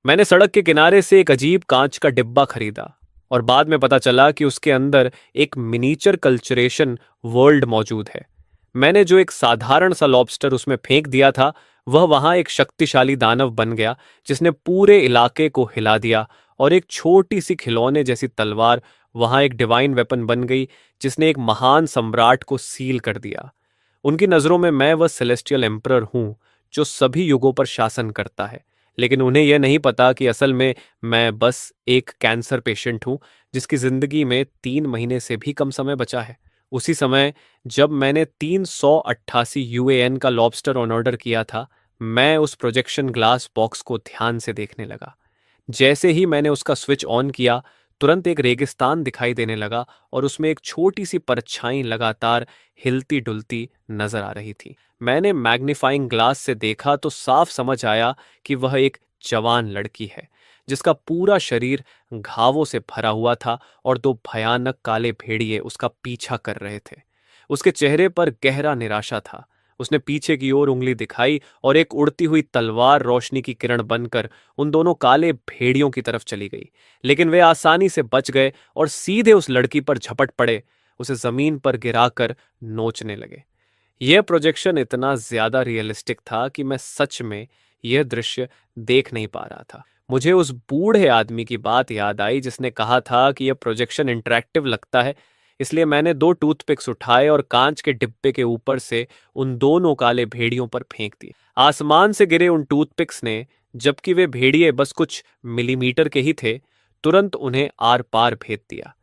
मैंने सड़क के किनारे से एक अजीब कांच का डिब्बा खरीदा और बाद में पता चला कि उसके अंदर एक मिनीचर कल्चरेशन वर्ल्ड मौजूद है। मैंने जो एक साधारण सा लॉबस्टर उसमें फेंक दिया था, वह वहां एक शक्तिशाली दानव बन गया जिसने पूरे इलाके को हिला दिया। और एक छोटी सी खिलौने जैसी तलवार वहां एक डिवाइन वेपन बन गई जिसने एक महान सम्राट को सील कर दिया। उनकी नजरों में मैं वह सेलेस्टियल एम्परर हूं जो सभी युगों पर शासन करता है, लेकिन उन्हें यह नहीं पता कि असल में मैं बस एक कैंसर पेशेंट हूं जिसकी जिंदगी में 3 महीने से भी कम समय बचा है। उसी समय जब मैंने 388 UAN का लॉबस्टर ऑन ऑर्डर किया था, मैं उस प्रोजेक्शन ग्लास बॉक्स को ध्यान से देखने लगा। जैसे ही मैंने उसका स्विच ऑन किया, तुरंत एक रेगिस्तान दिखाई देने लगा और उसमें एक छोटी सी परछाई लगातार हिलती डुलती नजर आ रही थी। मैंने मैग्नीफाइंग ग्लास से देखा तो साफ समझ आया कि वह एक जवान लड़की है जिसका पूरा शरीर घावों से भरा हुआ था और दो भयानक काले भेड़िए उसका पीछा कर रहे थे। उसके चेहरे पर गहरा निराशा था। उसने पीछे की ओर उंगली दिखाई और एक उड़ती हुई तलवार रोशनी की किरण बनकर उन दोनों काले भेड़ियों की तरफ चली गई, लेकिन वे आसानी से बच गए और सीधे उस लड़की पर झपट पड़े, उसे जमीन पर गिराकर नोचने लगे। यह प्रोजेक्शन इतना ज्यादा रियलिस्टिक था कि मैं सच में यह दृश्य देख नहीं पा रहा था। मुझे उस बूढ़े आदमी की बात याद आई जिसने कहा था कि यह प्रोजेक्शन इंटरैक्टिव लगता है, इसलिए मैंने 2 टूथपिक्स उठाए और कांच के डिब्बे के ऊपर से उन दोनों काले भेड़ियों पर फेंक दिए। आसमान से गिरे उन टूथपिक्स ने, जबकि वे भेड़िए बस कुछ मिलीमीटर के ही थे, तुरंत उन्हें आर पार भेद दिया।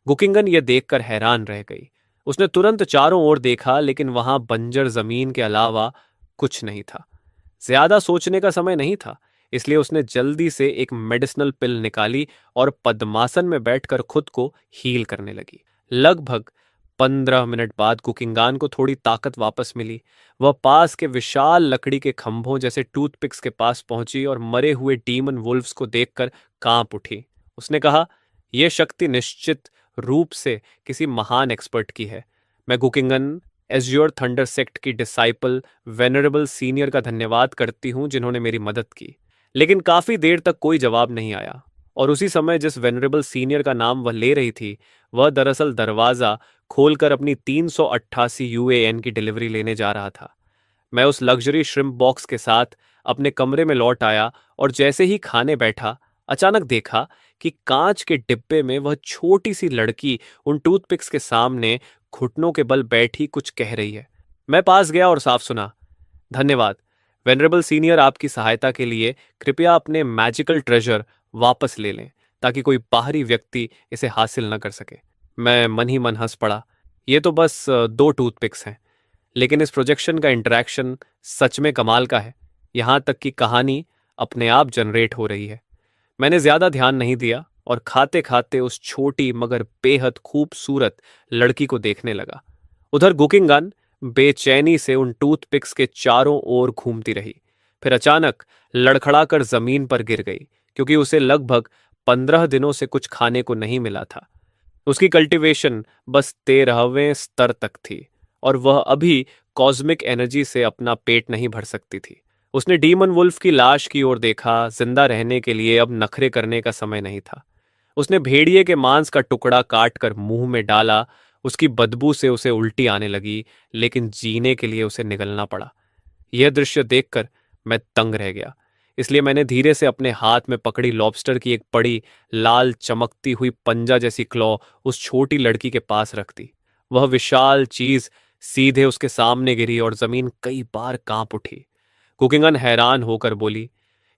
गुकिंगन यह देखकर हैरान रह गई। उसने तुरंत चारों ओर देखा, लेकिन वहां बंजर जमीन के अलावा कुछ नहीं था। ज्यादा सोचने का समय नहीं था, इसलिए उसने जल्दी से एक मेडिसिनल पिल निकाली और पद्मासन में बैठकर खुद को हील करने लगी। लगभग 15 मिनट बाद कुकिंगान को थोड़ी ताकत वापस मिली। वह पास के विशाल लकड़ी के खंभों जैसे टूथपिक्स के पास पहुंची और मरे हुए डीमन वुल्फ्स को देखकर कांप उठी। उसने कहा, यह शक्ति निश्चित रूप से किसी महान एक्सपर्ट की है। मैं कुकिंगन एज्योर थंडर सेक्ट की डिसाइपल वेनरेबल सीनियर का धन्यवाद करती हूँ जिन्होंने मेरी मदद की। लेकिन काफी देर तक कोई जवाब नहीं आया, और उसी समय जिस वेनरेबल सीनियर का नाम वह ले रही थी, वह दरअसल दरवाजा खोलकर अपनी 388 UAN की डिलीवरी लेने जा रहा था। मैं उस लग्जरी श्रिम्प बॉक्स के साथ अपने कमरे में लौट आया और जैसे ही खाने बैठा, अचानक देखा कि कांच के डिब्बे में वह छोटी सी लड़की उन टूथपिक्स के सामने घुटनों के बल बैठी कुछ कह रही है। मैं पास गया और साफ सुना, धन्यवाद वेनरेबल सीनियर, आपकी सहायता के लिए। कृपया अपने मैजिकल ट्रेजर वापस ले लें ताकि कोई बाहरी व्यक्ति इसे हासिल न कर सके। मैं मन ही मन हंस पड़ा। ये तो बस 2 टूथपिक्स हैं, लेकिन इस प्रोजेक्शन का इंटरेक्शन सच में कमाल का है। यहां तक कि कहानी अपने आप जनरेट हो रही है। मैंने ज्यादा ध्यान नहीं दिया और खाते खाते उस छोटी मगर बेहद खूबसूरत लड़की को देखने लगा। उधर गुकिंगन बेचैनी से उन टूथपिक्स के चारों ओर घूमती रही, फिर अचानक लड़खड़ाकर जमीन पर गिर गई, क्योंकि उसे लगभग 15 दिनों से कुछ खाने को नहीं मिला था। उसकी कल्टीवेशन बस 13वें स्तर तक थी और वह अभी कॉस्मिक एनर्जी से अपना पेट नहीं भर सकती थी। उसने डीमन वुल्फ की लाश की ओर देखा। जिंदा रहने के लिए अब नखरे करने का समय नहीं था। उसने भेड़िए के मांस का टुकड़ा काट कर मुंह में डाला। उसकी बदबू से उसे उल्टी आने लगी, लेकिन जीने के लिए उसे निगलना पड़ा। यह दृश्य देखकर मैं तंग रह गया, इसलिए मैंने धीरे से अपने हाथ में पकड़ी लॉबस्टर की एक बड़ी लाल चमकती हुई पंजा जैसी क्लॉ उस छोटी लड़की के पास रख दी। वह विशाल चीज सीधे उसके सामने गिरी और जमीन कई बार कांप उठी। कुकिंगन हैरान होकर बोली,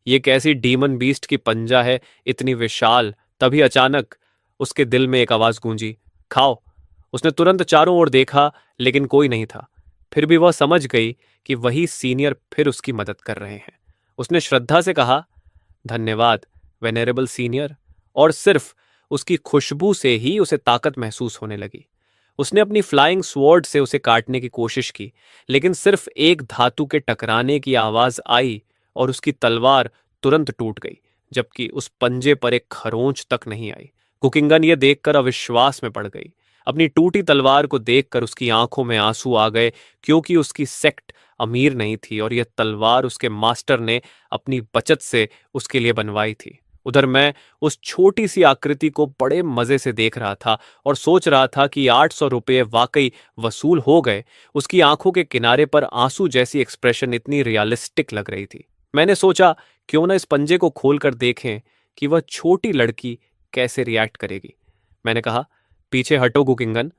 ये कैसी डीमन बीस्ट की पंजा है, इतनी विशाल। तभी अचानक उसके दिल में एक आवाज गूंजी, खाओ। उसने तुरंत चारों ओर देखा, लेकिन कोई नहीं था। फिर भी वह समझ गई कि वही सीनियर फिर उसकी मदद कर रहे हैं। उसने श्रद्धा से कहा, धन्यवाद वेनेरेबल सीनियर। और सिर्फ उसकी खुशबू से ही उसे ताकत महसूस होने लगी। उसने अपनी फ्लाइंग स्वॉर्ड से उसे काटने की कोशिश की, लेकिन सिर्फ एक धातु के टकराने की आवाज आई और उसकी तलवार तुरंत टूट गई, जबकि उस पंजे पर एक खरोंच तक नहीं आई। कुकिंगन यह देखकर अविश्वास में पड़ गई। अपनी टूटी तलवार को देखकर उसकी आंखों में आंसू आ गए, क्योंकि उसकी सेक्ट अमीर नहीं थी और यह तलवार उसके मास्टर ने अपनी बचत से उसके लिए बनवाई थी। उधर मैं उस छोटी सी आकृति को बड़े मजे से देख रहा था और सोच रहा था कि 800 रुपये वाकई वसूल हो गए। उसकी आंखों के किनारे पर आंसू जैसी एक्सप्रेशन इतनी रियलिस्टिक लग रही थी। मैंने सोचा क्यों ना इस पंजे को खोलकर देखें कि वह छोटी लड़की कैसे रिएक्ट करेगी। मैंने कहा, पीछे हटो गुकिंगन।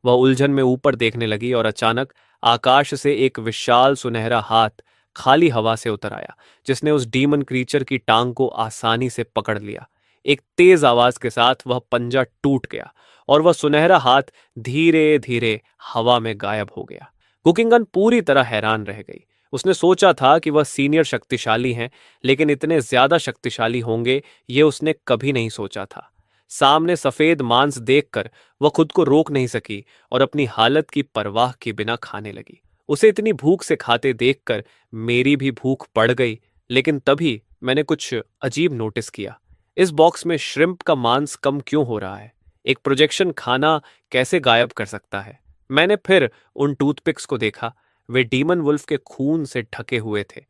वह उलझन में ऊपर देखने लगी और अचानक आकाश से एक विशाल सुनहरा हाथ खाली हवा से उतर आया, जिसने उस डीमन क्रीचर की टांग को आसानी से पकड़ लिया। एक तेज आवाज के साथ वह पंजा टूट गया और वह सुनहरा हाथ धीरे धीरे हवा में गायब हो गया। कुकिंगन पूरी तरह हैरान रह गई। उसने सोचा था कि वह सीनियर शक्तिशाली हैं, लेकिन इतने ज्यादा शक्तिशाली होंगे ये उसने कभी नहीं सोचा था। सामने सफेद मांस देखकर वह खुद को रोक नहीं सकी और अपनी हालत की परवाह किए बिना खाने लगी। उसे इतनी भूख से खाते देखकर मेरी भी भूख बढ़ गई, लेकिन तभी मैंने कुछ अजीब नोटिस किया। इस बॉक्स में श्रिम्प का मांस कम क्यों हो रहा है? एक प्रोजेक्शन खाना कैसे गायब कर सकता है? मैंने फिर उन टूथपिक्स को देखा। वे डीमन वुल्फ के खून से ढके हुए थे।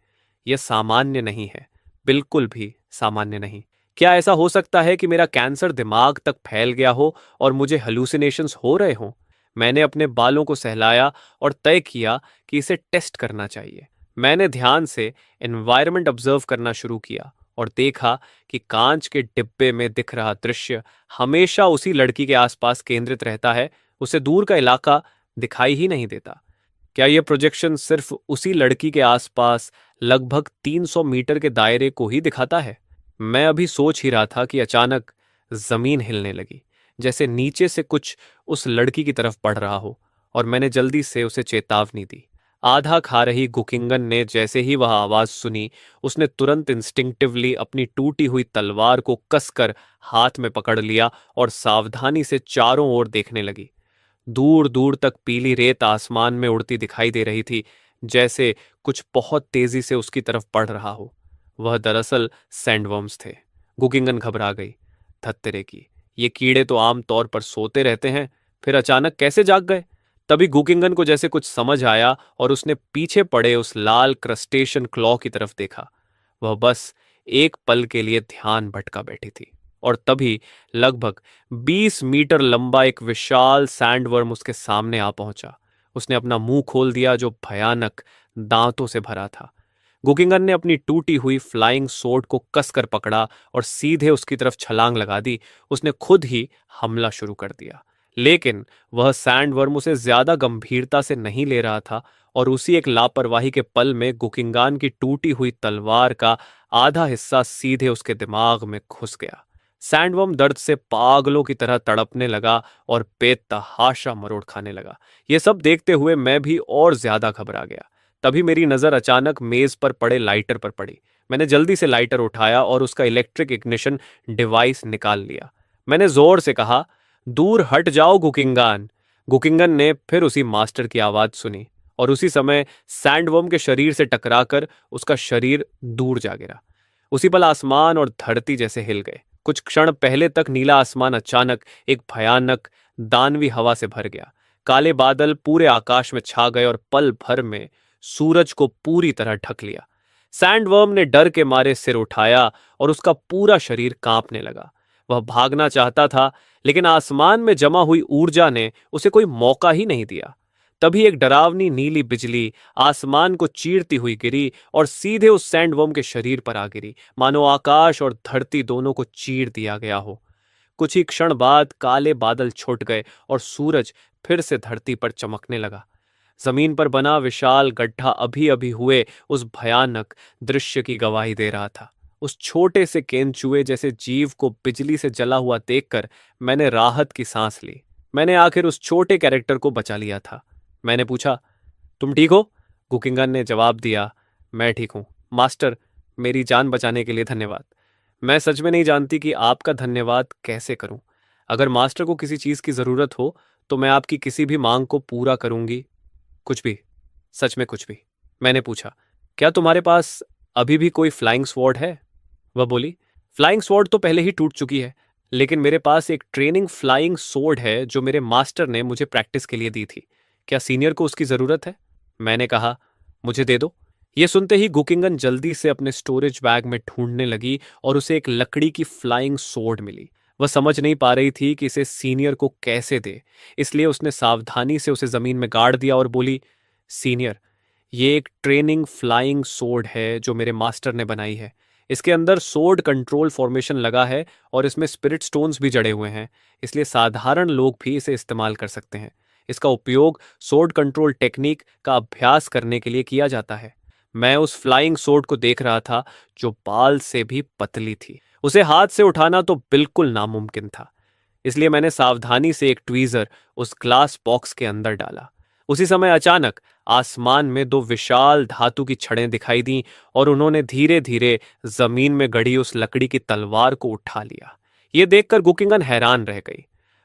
यह सामान्य नहीं है, बिल्कुल भी सामान्य नहीं। क्या ऐसा हो सकता है कि मेरा कैंसर दिमाग तक फैल गया हो और मुझे हेलुसिनेशंस हो रहे हों? मैंने अपने बालों को सहलाया और तय किया कि इसे टेस्ट करना चाहिए। मैंने ध्यान से एनवायरनमेंट ऑब्जर्व करना शुरू किया और देखा कि कांच के डिब्बे में दिख रहा दृश्य हमेशा उसी लड़की के आसपास केंद्रित रहता है। उसे दूर का इलाका दिखाई ही नहीं देता। क्या यह प्रोजेक्शन सिर्फ उसी लड़की के आसपास लगभग 300 मीटर के दायरे को ही दिखाता है? मैं अभी सोच ही रहा था कि अचानक जमीन हिलने लगी, जैसे नीचे से कुछ उस लड़की की तरफ बढ़ रहा हो, और मैंने जल्दी से उसे चेतावनी दी। आधा खा रही गुकिंगन ने जैसे ही वह आवाज सुनी, उसने तुरंत इंस्टिंक्टिवली अपनी टूटी हुई तलवार को कसकर हाथ में पकड़ लिया और सावधानी से चारों ओर देखने लगी। दूर दूर तक पीली रेत आसमान में उड़ती दिखाई दे रही थी, जैसे कुछ बहुत तेजी से उसकी तरफ बढ़ रहा हो। वह दरअसल सैंडवर्म्स थे। गुकिंगन घबरा गई। धत्तेरे की, ये कीड़े तो आम तौर पर सोते रहते हैं, फिर अचानक कैसे जाग गए? तभी गुकिंगन को जैसे कुछ समझ आया और उसने पीछे पड़े उस लाल क्रस्टेशन क्लॉ की तरफ देखा। वह बस एक पल के लिए ध्यान भटका बैठी थी, और तभी लगभग 20 मीटर लंबा एक विशाल सैंडवर्म उसके सामने आ पहुंचा। उसने अपना मुंह खोल दिया, जो भयानक दांतों से भरा था। गुकिंगन ने अपनी टूटी हुई फ्लाइंग सोर्ड को कसकर पकड़ा और सीधे उसकी तरफ छलांग लगा दी। उसने खुद ही हमला शुरू कर दिया, लेकिन वह सैंडवर्म उसे ज्यादा गंभीरता से नहीं ले रहा था, और उसी एक लापरवाही के पल में गुकिंगान की टूटी हुई तलवार का आधा हिस्सा सीधे उसके दिमाग में घुस गया। सैंडवर्म दर्द से पागलों की तरह तड़पने लगा और बेतहाशा मरोड़ खाने लगा। ये सब देखते हुए मैं भी और ज्यादा घबरा गया। तभी मेरी नजर अचानक मेज पर पड़े लाइटर पर पड़ी। मैंने जल्दी से लाइटर उठाया और उसका इलेक्ट्रिक इग्निशन डिवाइस निकाल लिया। मैंने जोर से कहा, दूर हट जाओ गुकिंगान। गुकिंगन ने फिर उसी मास्टर की आवाज सुनी, और उसी समय सैंडवर्म के शरीर से टकराकर उसका शरीर दूर जा गिरा। उसी पल आसमान और धरती जैसे हिल गए। कुछ क्षण पहले तक नीला आसमान अचानक एक भयानक दानवी हवा से भर गया। काले बादल पूरे आकाश में छा गए और पल भर में सूरज को पूरी तरह ढक लिया। सैंडवर्म ने डर के मारे सिर उठाया और उसका पूरा शरीर कांपने लगा। वह भागना चाहता था, लेकिन आसमान में जमा हुई ऊर्जा ने उसे कोई मौका ही नहीं दिया। तभी एक डरावनी नीली बिजली आसमान को चीरती हुई गिरी और सीधे उस सैंडवर्म के शरीर पर आ गिरी, मानो आकाश और धरती दोनों को चीर दिया गया हो। कुछ ही क्षण बाद काले बादल छुट गए और सूरज फिर से धरती पर चमकने लगा। जमीन पर बना विशाल गड्ढा अभी अभी हुए उस भयानक दृश्य की गवाही दे रहा था। उस छोटे से केंचुए जैसे जीव को बिजली से जला हुआ देखकर मैंने राहत की सांस ली। मैंने आखिर उस छोटे कैरेक्टर को बचा लिया था। मैंने पूछा, तुम ठीक हो? गुकिंगन ने जवाब दिया, मैं ठीक हूं मास्टर, मेरी जान बचाने के लिए धन्यवाद। मैं सच में नहीं जानती कि आपका धन्यवाद कैसे करूं। अगर मास्टर को किसी चीज की जरूरत हो तो मैं आपकी किसी भी मांग को पूरा करूंगी। कुछ भी, सच में कुछ भी। मैंने पूछा, क्या तुम्हारे पास अभी भी कोई फ्लाइंग स्वॉर्ड है? वह बोली, फ्लाइंग स्वॉर्ड तो पहले ही टूट चुकी है, लेकिन मेरे पास एक ट्रेनिंग फ्लाइंग स्वॉर्ड है जो मेरे मास्टर ने मुझे प्रैक्टिस के लिए दी थी। क्या सीनियर को उसकी जरूरत है? मैंने कहा, मुझे दे दो। ये सुनते ही गुकिंगन जल्दी से अपने स्टोरेज बैग में ढूंढने लगी और उसे एक लकड़ी की फ्लाइंग सोर्ड मिली। वह समझ नहीं पा रही थी कि इसे सीनियर को कैसे दे, इसलिए उसने सावधानी से उसे जमीन में गाड़ दिया और बोली, सीनियर, ये एक ट्रेनिंग फ्लाइंग सोर्ड है जो मेरे मास्टर ने बनाई है। इसके अंदर सोर्ड कंट्रोल फॉर्मेशन लगा है और इसमें स्पिरिट स्टोन्स भी जड़े हुए हैं, इसलिए साधारण लोग भी इसे इस्तेमाल कर सकते हैं। इसका उपयोग सोर्ड कंट्रोल टेक्निक का अभ्यास करने के लिए किया जाता है। मैं उस फ्लाइंग सोर्ड को देख रहा था जो बाल से भी पतली थी। उसे हाथ से उठाना तो बिल्कुल नामुमकिन था, इसलिए मैंने सावधानी से एक ट्वीजर उस ग्लास बॉक्स के अंदर डाला। उसी समय अचानक आसमान में दो विशाल धातु की छड़ें दिखाई दीं और उन्होंने धीरे धीरे जमीन में गड़ी उस लकड़ी की तलवार को उठा लिया। ये देखकर गुकिंगन हैरान रह गई।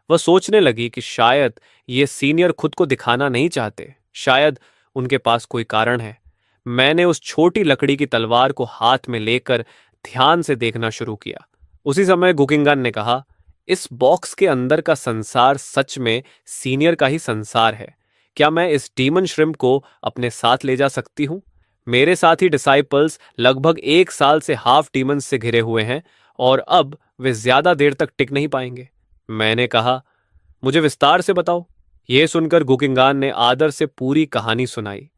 वह सोचने लगी कि शायद ये सीनियर खुद को दिखाना नहीं चाहते, शायद उनके पास कोई कारण है। मैंने उस छोटी लकड़ी की तलवार को हाथ में लेकर ध्यान से देखना शुरू किया। उसी समय गुकिंगन ने कहा, इस बॉक्स के अंदर का संसार सच में सीनियर का ही संसार है। क्या मैं इस डीमन श्रिम्प को अपने साथ ले जा सकती हूँ? मेरे साथी डिसाइपल्स लगभग 1 साल से हाफ डीमंस से घिरे हुए हैं और अब वे ज्यादा देर तक टिक नहीं पाएंगे। मैंने कहा, मुझे विस्तार से बताओ। यह सुनकर गुकिंगान ने आदर से पूरी कहानी सुनाई।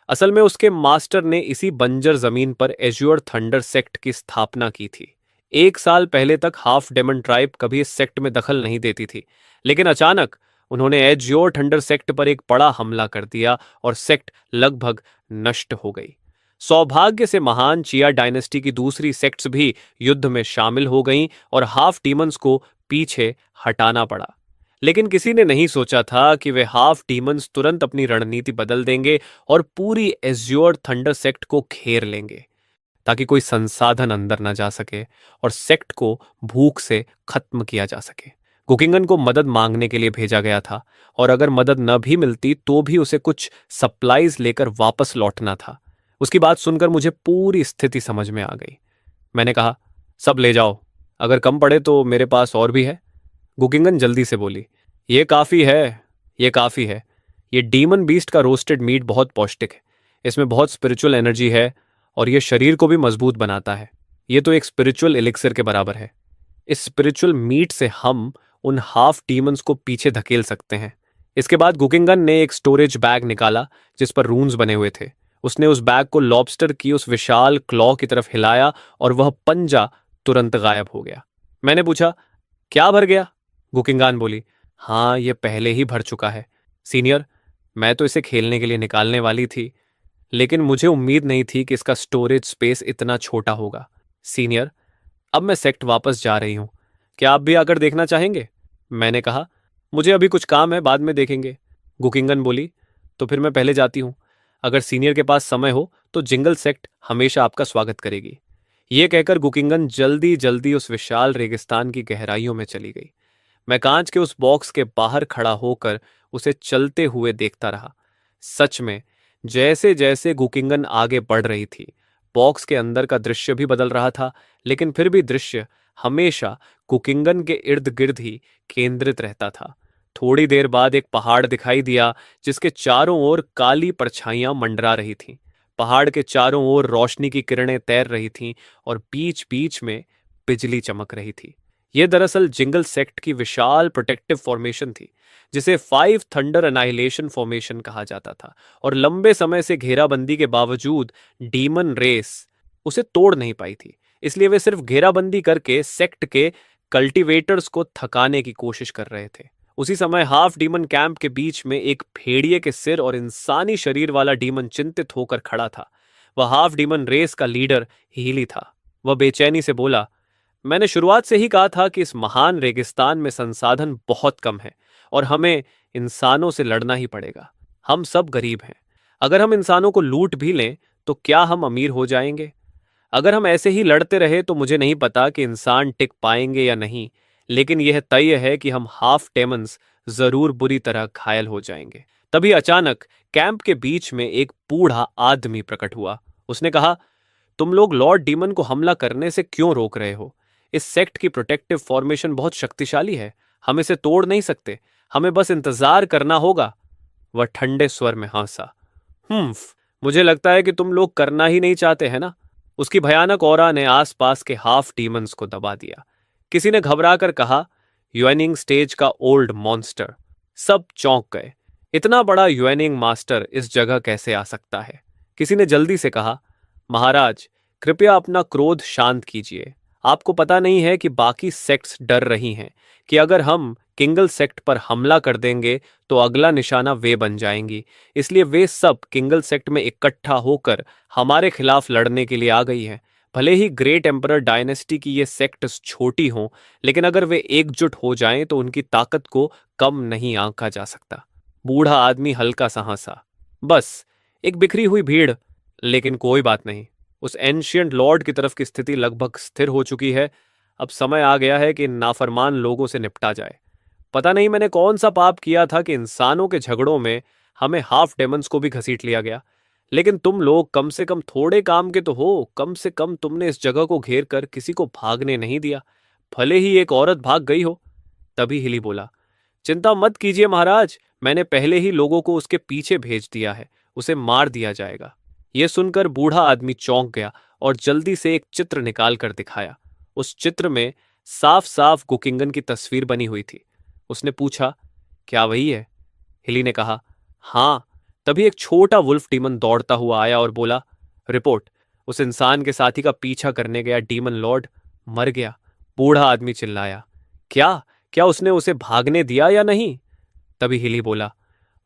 असल में उसके मास्टर ने इसी बंजर जमीन पर एज्योर थंडर सेक्ट की स्थापना की थी। 1 साल पहले तक हाफ डेमन ट्राइब कभी इस सेक्ट में दखल नहीं देती थी, लेकिन अचानक उन्होंने एज्योर थंडर सेक्ट पर एक बड़ा हमला कर दिया और सेक्ट लगभग नष्ट हो गई। सौभाग्य से महान चिया डायनेस्टी की दूसरी सेक्ट्स भी युद्ध में शामिल हो गईं और हाफ डीमंस को पीछे हटाना पड़ा। लेकिन किसी ने नहीं सोचा था कि वे हाफ डीमंस तुरंत अपनी रणनीति बदल देंगे और पूरी एज्योर थंडर सेक्ट को घेर लेंगे, ताकि कोई संसाधन अंदर न जा सके और सेक्ट को भूख से खत्म किया जा सके। गुकिंगन को मदद मांगने के लिए भेजा गया था और अगर मदद न भी मिलती तो भी उसे कुछ सप्लाईज लेकर वापस लौटना था। उसकी बात सुनकर मुझे पूरी स्थिति समझ में आ गई। मैंने कहा, सब ले जाओ, अगर कम पड़े तो मेरे पास और भी है। गुकिंगन जल्दी से बोली, ये काफी है, ये काफी है। ये डीमन बीस्ट का रोस्टेड मीट बहुत पौष्टिक है, इसमें बहुत स्पिरिचुअल एनर्जी है और ये शरीर को भी मजबूत बनाता है। ये तो एक स्पिरिचुअल एलिक्सर के बराबर है। इस स्पिरिचुअल मीट से हम उन हाफ डीमंस को पीछे धकेल सकते हैं। इसके बाद गुकिंगन ने एक स्टोरेज बैग निकाला जिस पर रून्स बने हुए थे। उसने उस बैग को लॉबस्टर की उस विशाल क्लॉ की तरफ हिलाया और वह पंजा तुरंत गायब हो गया। मैंने पूछा, क्या भर गया? गुकिंगान बोली, हाँ, ये पहले ही भर चुका है सीनियर। मैं तो इसे खेलने के लिए निकालने वाली थी, लेकिन मुझे उम्मीद नहीं थी कि इसका स्टोरेज स्पेस इतना छोटा होगा। सीनियर, अब मैं सेक्ट वापस जा रही हूं, क्या आप भी आकर देखना चाहेंगे? मैंने कहा, मुझे अभी कुछ काम है, बाद में देखेंगे। गुकिंगन बोली, तो फिर मैं पहले जाती हूं। अगर सीनियर के पास समय हो तो जिंगल सेक्ट हमेशा आपका स्वागत करेगी। यह कहकर गुकिंगन जल्दी जल्दी उस विशाल रेगिस्तान की गहराइयों में चली गई। मैं कांच के उस बॉक्स के बाहर खड़ा होकर उसे चलते हुए देखता रहा। सच में, जैसे जैसे गुकिंगन आगे बढ़ रही थी, बॉक्स के अंदर का दृश्य भी बदल रहा था, लेकिन फिर भी दृश्य हमेशा गुकिंगन के इर्द गिर्द ही केंद्रित रहता था। थोड़ी देर बाद एक पहाड़ दिखाई दिया जिसके चारों ओर काली परछाइयां मंडरा रही थीं। पहाड़ के चारों ओर रोशनी की किरणें तैर रही थीं और बीच बीच में बिजली चमक रही थी। यह दरअसल जिंगल सेक्ट की विशाल प्रोटेक्टिव फॉर्मेशन थी, जिसे 5 थंडर एनाइलेशन फॉर्मेशन कहा जाता था, और लंबे समय से घेराबंदी के बावजूद डीमन रेस उसे तोड़ नहीं पाई थी। इसलिए वे सिर्फ घेराबंदी करके सेक्ट के कल्टीवेटर्स को थकाने की कोशिश कर रहे थे। उसी समय हाफ डीमन कैंप के बीच में एक भेड़िए के सिर और इंसानी शरीर वाला डीमन चिंतित होकर खड़ा था। वह हाफ डीमन रेस का लीडर हीली था। वह बेचैनी से बोला, मैंने शुरुआत से ही कहा था कि इस महान रेगिस्तान में संसाधन बहुत कम है और हमें इंसानों से लड़ना ही पड़ेगा। हम सब गरीब हैं। अगर हम इंसानों को लूट भी लें तो क्या हम अमीर हो जाएंगे? अगर हम ऐसे ही लड़ते रहे तो मुझे नहीं पता कि इंसान टिक पाएंगे या नहीं, लेकिन यह तय है कि हम हाफ डेमन्स जरूर बुरी तरह घायल हो जाएंगे। तभी अचानक कैंप के बीच में एक बूढ़ा आदमी प्रकट हुआ। उसने कहा, तुम लोग लॉर्ड डीमन को हमला करने से क्यों रोक रहे हो? इस सेक्ट की प्रोटेक्टिव फॉर्मेशन बहुत शक्तिशाली है, हम इसे तोड़ नहीं सकते, हमें बस इंतजार करना होगा। वह ठंडे स्वर में हंसा। मुझे लगता है कि तुम लोग करना ही नहीं चाहते हैं ना। उसकी भयानक ऑरा ने आसपास के हाफ डीमंस को दबा दिया। किसी ने घबरा कर कहा, यूएनिंग स्टेज का ओल्ड मॉन्स्टर। सब चौंक गए। इतना बड़ा यूएनिंग मास्टर इस जगह कैसे आ सकता है? किसी ने जल्दी से कहा, महाराज, कृपया अपना क्रोध शांत कीजिए। आपको पता नहीं है कि बाकी सेक्ट्स डर रही हैं कि अगर हम किंगल सेक्ट पर हमला कर देंगे तो अगला निशाना वे बन जाएंगी। इसलिए वे सब किंगल सेक्ट में इकट्ठा होकर हमारे खिलाफ लड़ने के लिए आ गई हैं। भले ही ग्रेट एम्परर डायनेस्टी की ये सेक्ट्स छोटी हों, लेकिन अगर वे एकजुट हो जाएं तो उनकी ताकत को कम नहीं आंका जा सकता। बूढ़ा आदमी हल्का सा हंसा। बस एक बिखरी हुई भीड़। लेकिन कोई बात नहीं, उस एंशियंट लॉर्ड की तरफ की स्थिति लगभग स्थिर हो चुकी है। अब समय आ गया है कि इन नाफरमान लोगों से निपटा जाए। पता नहीं मैंने कौन सा पाप किया था कि इंसानों के झगड़ों में हमें हाफ डेमंस को भी घसीट लिया गया। लेकिन तुम लोग कम से कम थोड़े काम के तो हो। कम से कम तुमने इस जगह को घेर कर किसी को भागने नहीं दिया, भले ही एक औरत भाग गई हो। तभी हिली बोला, चिंता मत कीजिए महाराज, मैंने पहले ही लोगों को उसके पीछे भेज दिया है। उसे मार दिया जाएगा। यह सुनकर बूढ़ा आदमी चौंक गया और जल्दी से एक चित्र निकाल कर दिखाया। उस चित्र में साफ साफ गुकिंगन की तस्वीर बनी हुई थी। उसने पूछा, क्या वही है? हिली ने कहा, हाँ। तभी एक छोटा वुल्फ डीमन दौड़ता हुआ आया और बोला, रिपोर्ट, उस इंसान के साथी का पीछा करने गया डीमन लॉर्ड मर गया। बूढ़ा आदमी चिल्लाया, क्या? क्या उसने उसे भागने दिया या नहीं? तभी हिली बोला,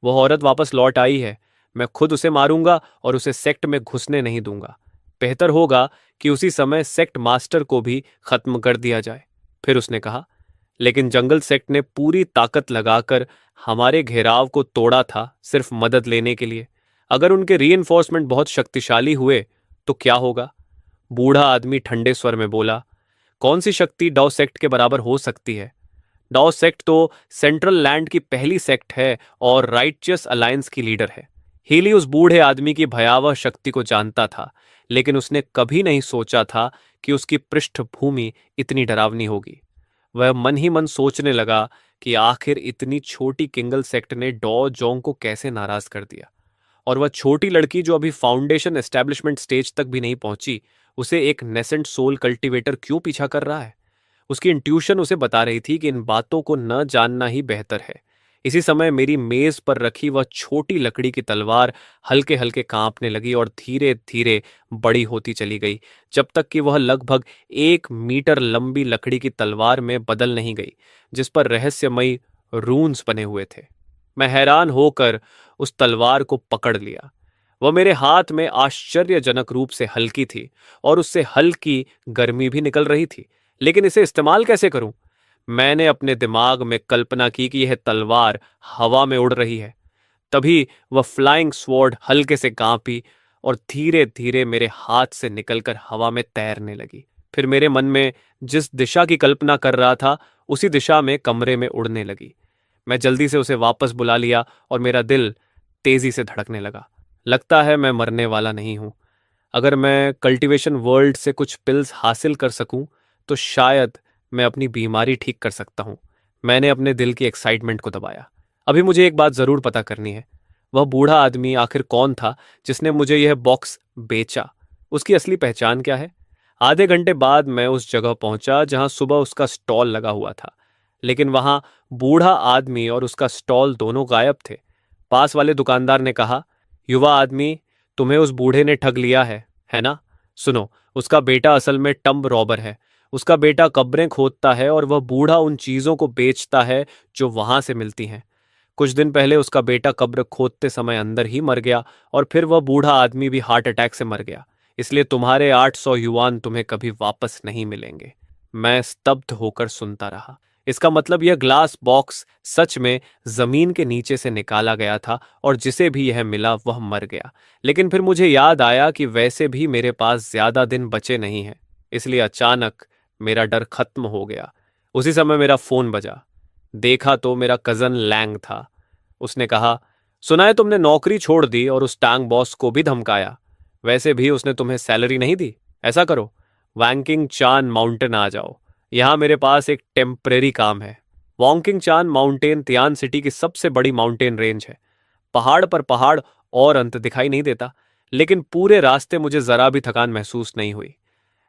वह औरत वापस लौट आई है। मैं खुद उसे मारूंगा और उसे सेक्ट में घुसने नहीं दूंगा। बेहतर होगा कि उसी समय सेक्ट मास्टर को भी खत्म कर दिया जाए। फिर उसने कहा, लेकिन जंगल सेक्ट ने पूरी ताकत लगाकर हमारे घेराव को तोड़ा था, सिर्फ मदद लेने के लिए। अगर उनके रीइंफोर्समेंट बहुत शक्तिशाली हुए तो क्या होगा? बूढ़ा आदमी ठंडे स्वर में बोला, कौन सी शक्ति डाउ सेक्ट के बराबर हो सकती है? डाउ सेक्ट तो सेंट्रल लैंड की पहली सेक्ट है और राइटियस अलायंस की लीडर है। हीली उस बूढ़े आदमी की भयावह शक्ति को जानता था, लेकिन उसने कभी नहीं सोचा था कि उसकी पृष्ठभूमि इतनी डरावनी होगी। वह मन ही मन सोचने लगा कि आखिर इतनी छोटी किंगल सेक्ट ने डॉ जोंग को कैसे नाराज कर दिया। और वह छोटी लड़की जो अभी फाउंडेशन एस्टेब्लिशमेंट स्टेज तक भी नहीं पहुंची, उसे एक नेसेंट सोल कल्टीवेटर क्यों पीछा कर रहा है? उसकी इंट्यूशन उसे बता रही थी कि इन बातों को न जानना ही बेहतर है। इसी समय मेरी मेज पर रखी वह छोटी लकड़ी की तलवार हल्के हल्के कांपने लगी और धीरे धीरे बड़ी होती चली गई, जब तक कि वह लगभग 1 मीटर लंबी लकड़ी की तलवार में बदल नहीं गई, जिस पर रहस्यमयी रून्स बने हुए थे। मैं हैरान होकर उस तलवार को पकड़ लिया। वह मेरे हाथ में आश्चर्यजनक रूप से हल्की थी और उससे हल्की गर्मी भी निकल रही थी। लेकिन इसे इस्तेमाल कैसे करूं? मैंने अपने दिमाग में कल्पना की कि यह तलवार हवा में उड़ रही है। तभी वह फ्लाइंग स्वॉर्ड हल्के से कांपी और धीरे धीरे मेरे हाथ से निकलकर हवा में तैरने लगी। फिर मेरे मन में जिस दिशा की कल्पना कर रहा था, उसी दिशा में कमरे में उड़ने लगी। मैं जल्दी से उसे वापस बुला लिया और मेरा दिल तेजी से धड़कने लगा। लगता है मैं मरने वाला नहीं हूं। अगर मैं कल्टीवेशन वर्ल्ड से कुछ पिल्स हासिल कर सकूं तो शायद मैं अपनी बीमारी ठीक कर सकता हूं। मैंने अपने दिल की एक्साइटमेंट को दबाया। अभी मुझे एक बात जरूर पता करनी है, वह बूढ़ा आदमी आखिर कौन था जिसने मुझे यह बॉक्स बेचा? उसकी असली पहचान क्या है? आधे घंटे बाद मैं उस जगह पहुंचा जहां सुबह उसका स्टॉल लगा हुआ था, लेकिन वहां बूढ़ा आदमी और उसका स्टॉल दोनों गायब थे। पास वाले दुकानदार ने कहा, युवा आदमी, तुम्हें उस बूढ़े ने ठग लिया है ना? सुनो, उसका बेटा असल में टम्ब रॉबर है। उसका बेटा कब्रें खोदता है और वह बूढ़ा उन चीजों को बेचता है जो वहां से मिलती हैं। कुछ दिन पहले उसका बेटा कब्र खोदते समय अंदर ही मर गया और फिर वह बूढ़ा आदमी भी हार्ट अटैक से मर गया। इसलिए तुम्हारे 800 युवान तुम्हें कभी वापस नहीं मिलेंगे। मैं स्तब्ध होकर सुनता रहा। इसका मतलब यह ग्लास बॉक्स सच में जमीन के नीचे से निकाला गया था और जिसे भी यह मिला वह मर गया। लेकिन फिर मुझे याद आया कि वैसे भी मेरे पास ज्यादा दिन बचे नहीं हैं, इसलिए अचानक मेरा डर खत्म हो गया। उसी समय मेरा फोन बजा। देखा तो मेरा कजन लैंग था। उसने कहा, सुना है तुमने नौकरी छोड़ दी और उस टैंक बॉस को भी धमकाया। वैसे भी उसने तुम्हें सैलरी नहीं दी। ऐसा करो, वैंकिंग चान माउंटेन आ जाओ। यहां मेरे पास एक टेम्परेरी काम है। वॉन्किंग चान माउंटेन तियान सिटी की सबसे बड़ी माउंटेन रेंज है। पहाड़ पर पहाड़ और अंत दिखाई नहीं देता, लेकिन पूरे रास्ते मुझे जरा भी थकान महसूस नहीं हुई।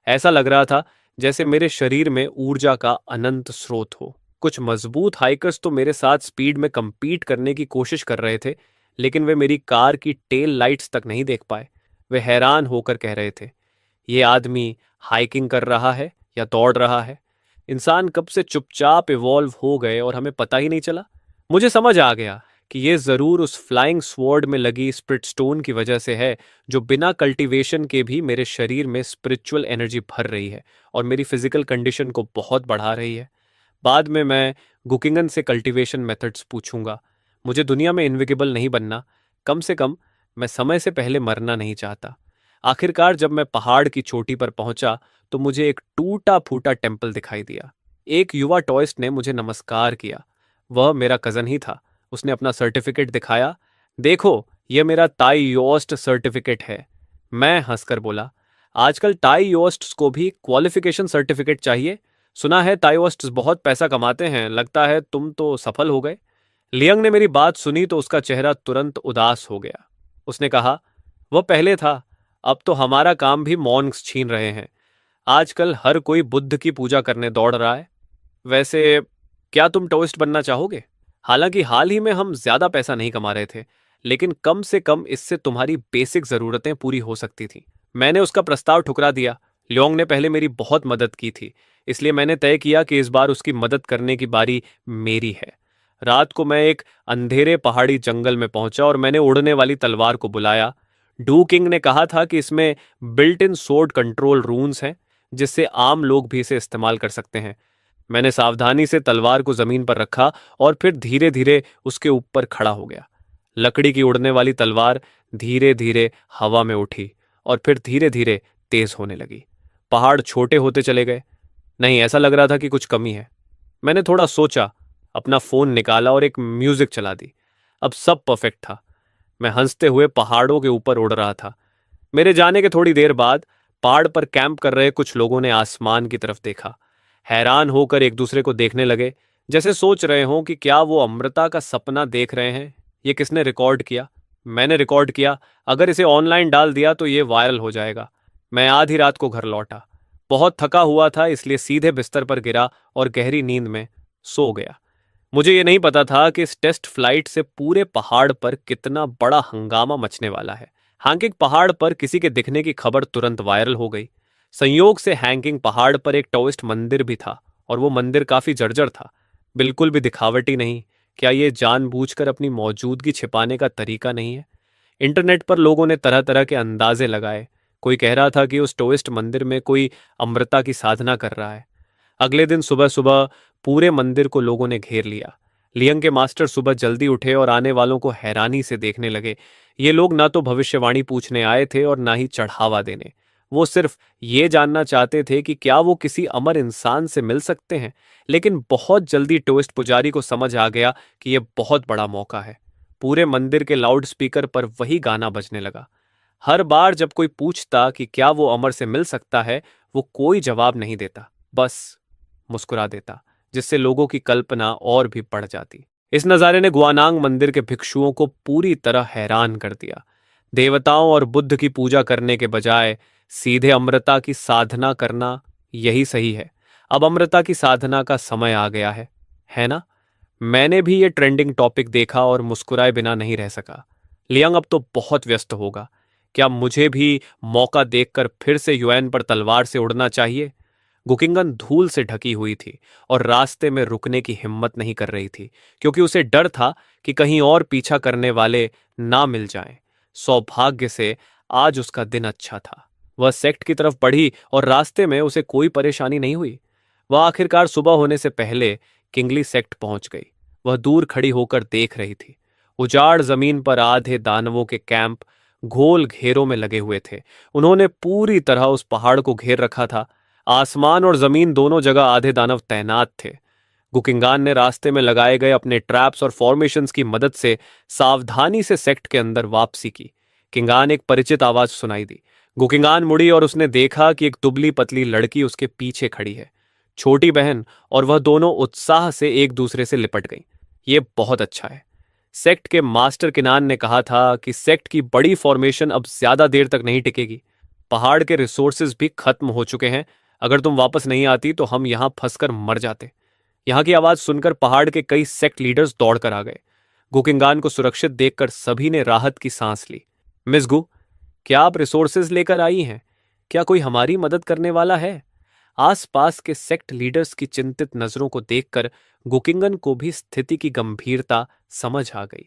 ऐसा लग रहा था जैसे मेरे शरीर में ऊर्जा का अनंत स्रोत हो। कुछ मजबूत हाइकर्स तो मेरे साथ स्पीड में compete करने की कोशिश कर रहे थे, लेकिन वे मेरी कार की टेल लाइट्स तक नहीं देख पाए। वे हैरान होकर कह रहे थे, ये आदमी हाइकिंग कर रहा है या दौड़ रहा है? इंसान कब से चुपचाप इवॉल्व हो गए और हमें पता ही नहीं चला। मुझे समझ आ गया कि ये जरूर उस फ्लाइंग स्वॉर्ड में लगी स्प्रिट स्टोन की वजह से है, जो बिना कल्टीवेशन के भी मेरे शरीर में स्पिरिचुअल एनर्जी भर रही है और मेरी फिजिकल कंडीशन को बहुत बढ़ा रही है। बाद में मैं गुकिंगन से कल्टीवेशन मेथड्स पूछूंगा। मुझे दुनिया में इनविजिबल नहीं बनना, कम से कम मैं समय से पहले मरना नहीं चाहता। आखिरकार जब मैं पहाड़ की चोटी पर पहुंचा तो मुझे एक टूटा फूटा टेम्पल दिखाई दिया। एक युवा टॉयस्ट ने मुझे नमस्कार किया। वह मेरा कजन ही था। उसने अपना सर्टिफिकेट दिखाया। देखो, यह मेरा ताई योस्ट सर्टिफिकेट है। मैं हंसकर बोला, आजकल ताई योस्ट्स को भी क्वालिफिकेशन सर्टिफिकेट चाहिए। सुना है ताइवोस्ट्स बहुत पैसा कमाते हैं, लगता है तुम तो सफल हो गए। लियंग ने मेरी बात सुनी तो उसका चेहरा तुरंत उदास हो गया। उसने कहा, वह पहले था, अब तो हमारा काम भी मॉन्क्स छीन रहे हैं। आजकल हर कोई बुद्ध की पूजा करने दौड़ रहा है। वैसे क्या तुम टोस्ट बनना चाहोगे? हालांकि हाल ही में हम ज्यादा पैसा नहीं कमा रहे थे, लेकिन कम से कम इससे तुम्हारी बेसिक जरूरतें पूरी हो सकती थी। मैंने उसका प्रस्ताव ठुकरा दिया। ल्योंग ने पहले मेरी बहुत मदद की थी, इसलिए मैंने तय किया कि इस बार उसकी मदद करने की बारी मेरी है। रात को मैं एक अंधेरे पहाड़ी जंगल में पहुंचा और मैंने उड़ने वाली तलवार को बुलाया। डू किंग ने कहा था कि इसमें बिल्ट इन सोर्ड कंट्रोल रून्स हैं, जिससे आम लोग भी इसे इस्तेमाल कर सकते हैं। मैंने सावधानी से तलवार को जमीन पर रखा और फिर धीरे धीरे उसके ऊपर खड़ा हो गया। लकड़ी की उड़ने वाली तलवार धीरे धीरे हवा में उठी और फिर धीरे धीरे तेज होने लगी। पहाड़ छोटे होते चले गए। नहीं, ऐसा लग रहा था कि कुछ कमी है। मैंने थोड़ा सोचा, अपना फोन निकाला और एक म्यूजिक चला दी। अब सब परफेक्ट था। मैं हंसते हुए पहाड़ों के ऊपर उड़ रहा था। मेरे जाने के थोड़ी देर बाद पहाड़ पर कैंप कर रहे कुछ लोगों ने आसमान की तरफ देखा। हैरान होकर एक दूसरे को देखने लगे, जैसे सोच रहे हों कि क्या वो अमृता का सपना देख रहे हैं। ये किसने रिकॉर्ड किया? मैंने रिकॉर्ड किया। अगर इसे ऑनलाइन डाल दिया तो ये वायरल हो जाएगा। मैं आधी रात को घर लौटा। बहुत थका हुआ था, इसलिए सीधे बिस्तर पर गिरा और गहरी नींद में सो गया। मुझे ये नहीं पता था कि इस टेस्ट फ्लाइट से पूरे पहाड़ पर कितना बड़ा हंगामा मचने वाला है। हैंकिंग पहाड़ पर किसी के दिखने की खबर तुरंत वायरल हो गई। संयोग से हैंकिंग पहाड़ पर एक टॉइस्ट मंदिर भी था, और वो मंदिर काफी जर्जर था, बिल्कुल भी दिखावटी नहीं। क्या ये जानबूझकर अपनी मौजूदगी छिपाने का तरीका नहीं है? इंटरनेट पर लोगों ने तरह तरह के अंदाजे लगाए। कोई कह रहा था कि उस टॉइस्ट मंदिर में कोई अमृता की साधना कर रहा है। अगले दिन सुबह सुबह पूरे मंदिर को लोगों ने घेर लिया। लियंग के मास्टर सुबह जल्दी उठे और आने वालों को हैरानी से देखने लगे। ये लोग ना तो भविष्यवाणी पूछने आए थे और ना ही चढ़ावा देने। वो सिर्फ ये जानना चाहते थे कि क्या वो किसी अमर इंसान से मिल सकते हैं। लेकिन बहुत जल्दी टोस्ट पुजारी को समझ आ गया कि यह बहुत बड़ा मौका है। पूरे मंदिर के लाउड स्पीकर पर वही गाना बजने लगा। हर बार जब कोई पूछता कि क्या वो अमर से मिल सकता है, वो कोई जवाब नहीं देता, बस मुस्कुरा देता, जिससे लोगों की कल्पना और भी बढ़ जाती। इस नज़ारे ने गुआनांग मंदिर के भिक्षुओं को पूरी तरह हैरान कर दिया। देवताओं और बुद्ध की पूजा करने के बजाय सीधे अमृता की साधना करना यही सही है। अब अमृता की साधना का समय आ गया है ना? मैंने भी ये ट्रेंडिंग टॉपिक देखा और मुस्कुराए बिना नहीं रह सका। लियांग अब तो बहुत व्यस्त होगा। क्या मुझे भी मौका देखकर फिर से युएन पर तलवार से उड़ना चाहिए? गुकिंगन धूल से ढकी हुई थी और रास्ते में रुकने की हिम्मत नहीं कर रही थी, क्योंकि उसे डर था कि कहीं और पीछा करने वाले ना मिल जाएं। सौभाग्य से आज उसका दिन अच्छा था। वह सेक्ट की तरफ बढ़ी और रास्ते में उसे कोई परेशानी नहीं हुई। वह आखिरकार सुबह होने से पहले किंगली सेक्ट पहुंच गई। वह दूर खड़ी होकर देख रही थी। उजाड़ जमीन पर आधे दानवों के कैंप गोल घेरों में लगे हुए थे। उन्होंने पूरी तरह उस पहाड़ को घेर रखा था। आसमान और जमीन दोनों जगह आधे दानव तैनात थे। गुकिंगान ने रास्ते में लगाए गए अपने ट्रैप्स और फॉर्मेशंस की मदद से सावधानी से सेक्ट के अंदर वापसी की। किंगान एक परिचित आवाज सुनाई दी। गुकिंगान मुड़ी और उसने देखा कि एक दुबली पतली लड़की उसके पीछे खड़ी है। छोटी बहन और वह दोनों उत्साह से एक दूसरे से लिपट गईं। ये बहुत अच्छा है। सेक्ट के मास्टर किनान ने कहा था कि सेक्ट की बड़ी फॉर्मेशन अब ज्यादा देर तक नहीं टिकेगी। पहाड़ के रिसोर्सेज भी खत्म हो चुके हैं। अगर तुम वापस नहीं आती तो हम यहां फंसकर मर जाते। यहां की आवाज सुनकर पहाड़ के कई सेक्ट लीडर्स दौड़कर आ गए। गुकिंगान को सुरक्षित देखकर सभी ने राहत की सांस ली। मिस गु, क्या आप रिसोर्सेज लेकर आई हैं? क्या कोई हमारी मदद करने वाला है? आसपास के सेक्ट लीडर्स की चिंतित नजरों को देखकर गुकिंगन को भी स्थिति की गंभीरता समझ आ गई।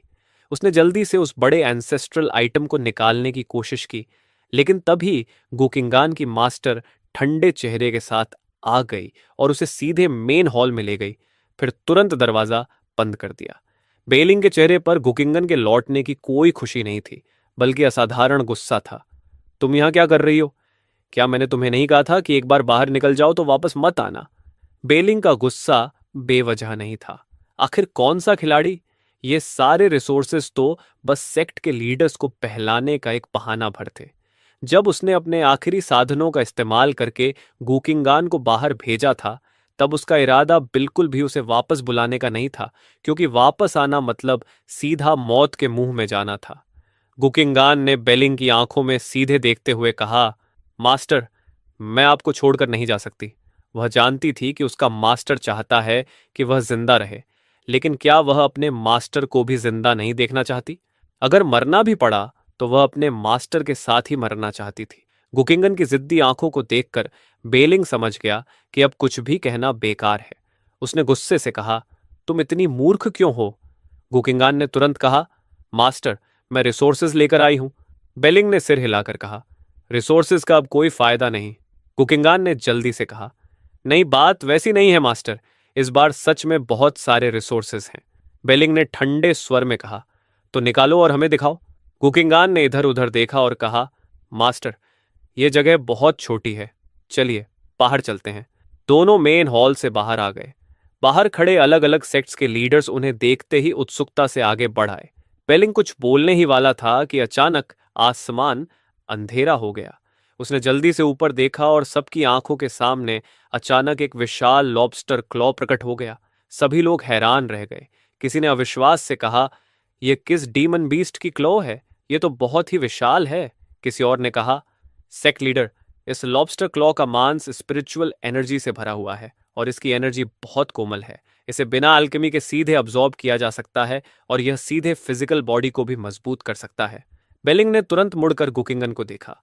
उसने जल्दी से उस बड़े एंसेस्ट्रल आइटम को निकालने की कोशिश की, लेकिन तभी गुकिंगान की मास्टर ठंडे चेहरे के साथ आ गई और उसे सीधे मेन हॉल में ले गई, फिर तुरंत दरवाजा बंद कर दिया। बेलिंग के चेहरे पर गुकिंगन के लौटने की कोई खुशी नहीं थी, बल्कि असाधारण गुस्सा था। तुम यहां क्या कर रही हो? क्या मैंने तुम्हें नहीं कहा था कि एक बार बाहर निकल जाओ तो वापस मत आना? बेलिंग का गुस्सा बेवजह नहीं था। आखिर कौन सा खिलाड़ी? ये सारे रिसोर्सेस तो बस सेक्ट के लीडर्स को बहलाने का एक बहाना भर थे। जब उसने अपने आखिरी साधनों का इस्तेमाल करके गूकिंगान को बाहर भेजा था, तब उसका इरादा बिल्कुल भी उसे वापस बुलाने का नहीं था, क्योंकि वापस आना मतलब सीधा मौत के मुंह में जाना था। गुकिंगान ने बेलिंग की आंखों में सीधे देखते हुए कहा, मास्टर, मैं आपको छोड़कर नहीं जा सकती। वह जानती थी कि उसका मास्टर चाहता है कि वह जिंदा रहे, लेकिन क्या वह अपने मास्टर को भी जिंदा नहीं देखना चाहती? अगर मरना भी पड़ा तो वह अपने मास्टर के साथ ही मरना चाहती थी। गुकिंगन की जिद्दी आंखों को देखकर बेलिंग समझ गया कि अब कुछ भी कहना बेकार है। उसने गुस्से से कहा, तुम इतनी मूर्ख क्यों हो? गुकिंगान ने तुरंत कहा, मास्टर, मैं रिसोर्सेज लेकर आई हूं। बेलिंग ने सिर हिलाकर कहा, रिसोर्सेज का अब कोई फायदा नहीं। गुकिंगान ने जल्दी से कहा, नहीं, बात वैसी नहीं है मास्टर। इस बार सच में बहुत सारे रिसोर्सेज हैं। बेलिंग ने ठंडे स्वर में कहा, तो निकालो और हमें दिखाओ। गुकिंगान ने इधर उधर देखा और कहा, मास्टर, यह जगह बहुत छोटी है। चलिए बाहर चलते हैं। दोनों मेन हॉल से बाहर आ गए। बाहर खड़े अलग अलग सेक्ट्स के लीडर्स उन्हें देखते ही उत्सुकता से आगे बढ़ आए। बेलिंग कुछ बोलने ही वाला था कि अचानक आसमान अंधेरा हो गया। उसने जल्दी से ऊपर देखा और सबकी आंखों के सामने अचानक एक विशाल लॉबस्टर क्लॉ प्रकट हो गया। सभी लोग हैरान रह गए। किसी ने अविश्वास से कहा, यह किस डीमन बीस्ट की क्लॉ है? यह तो बहुत ही विशाल है। किसी और ने कहा, सेक्ट लीडर, इस लॉबस्टर क्लॉ का मांस स्पिरिचुअल एनर्जी से भरा हुआ है और इसकी एनर्जी बहुत कोमल है। इसे बिना अल्केमी के सीधे अब्जॉर्ब किया जा सकता है और यह सीधे फिजिकल बॉडी को भी मजबूत कर सकता है। बेलिंग ने तुरंत मुड़कर गुकिंगन को देखा।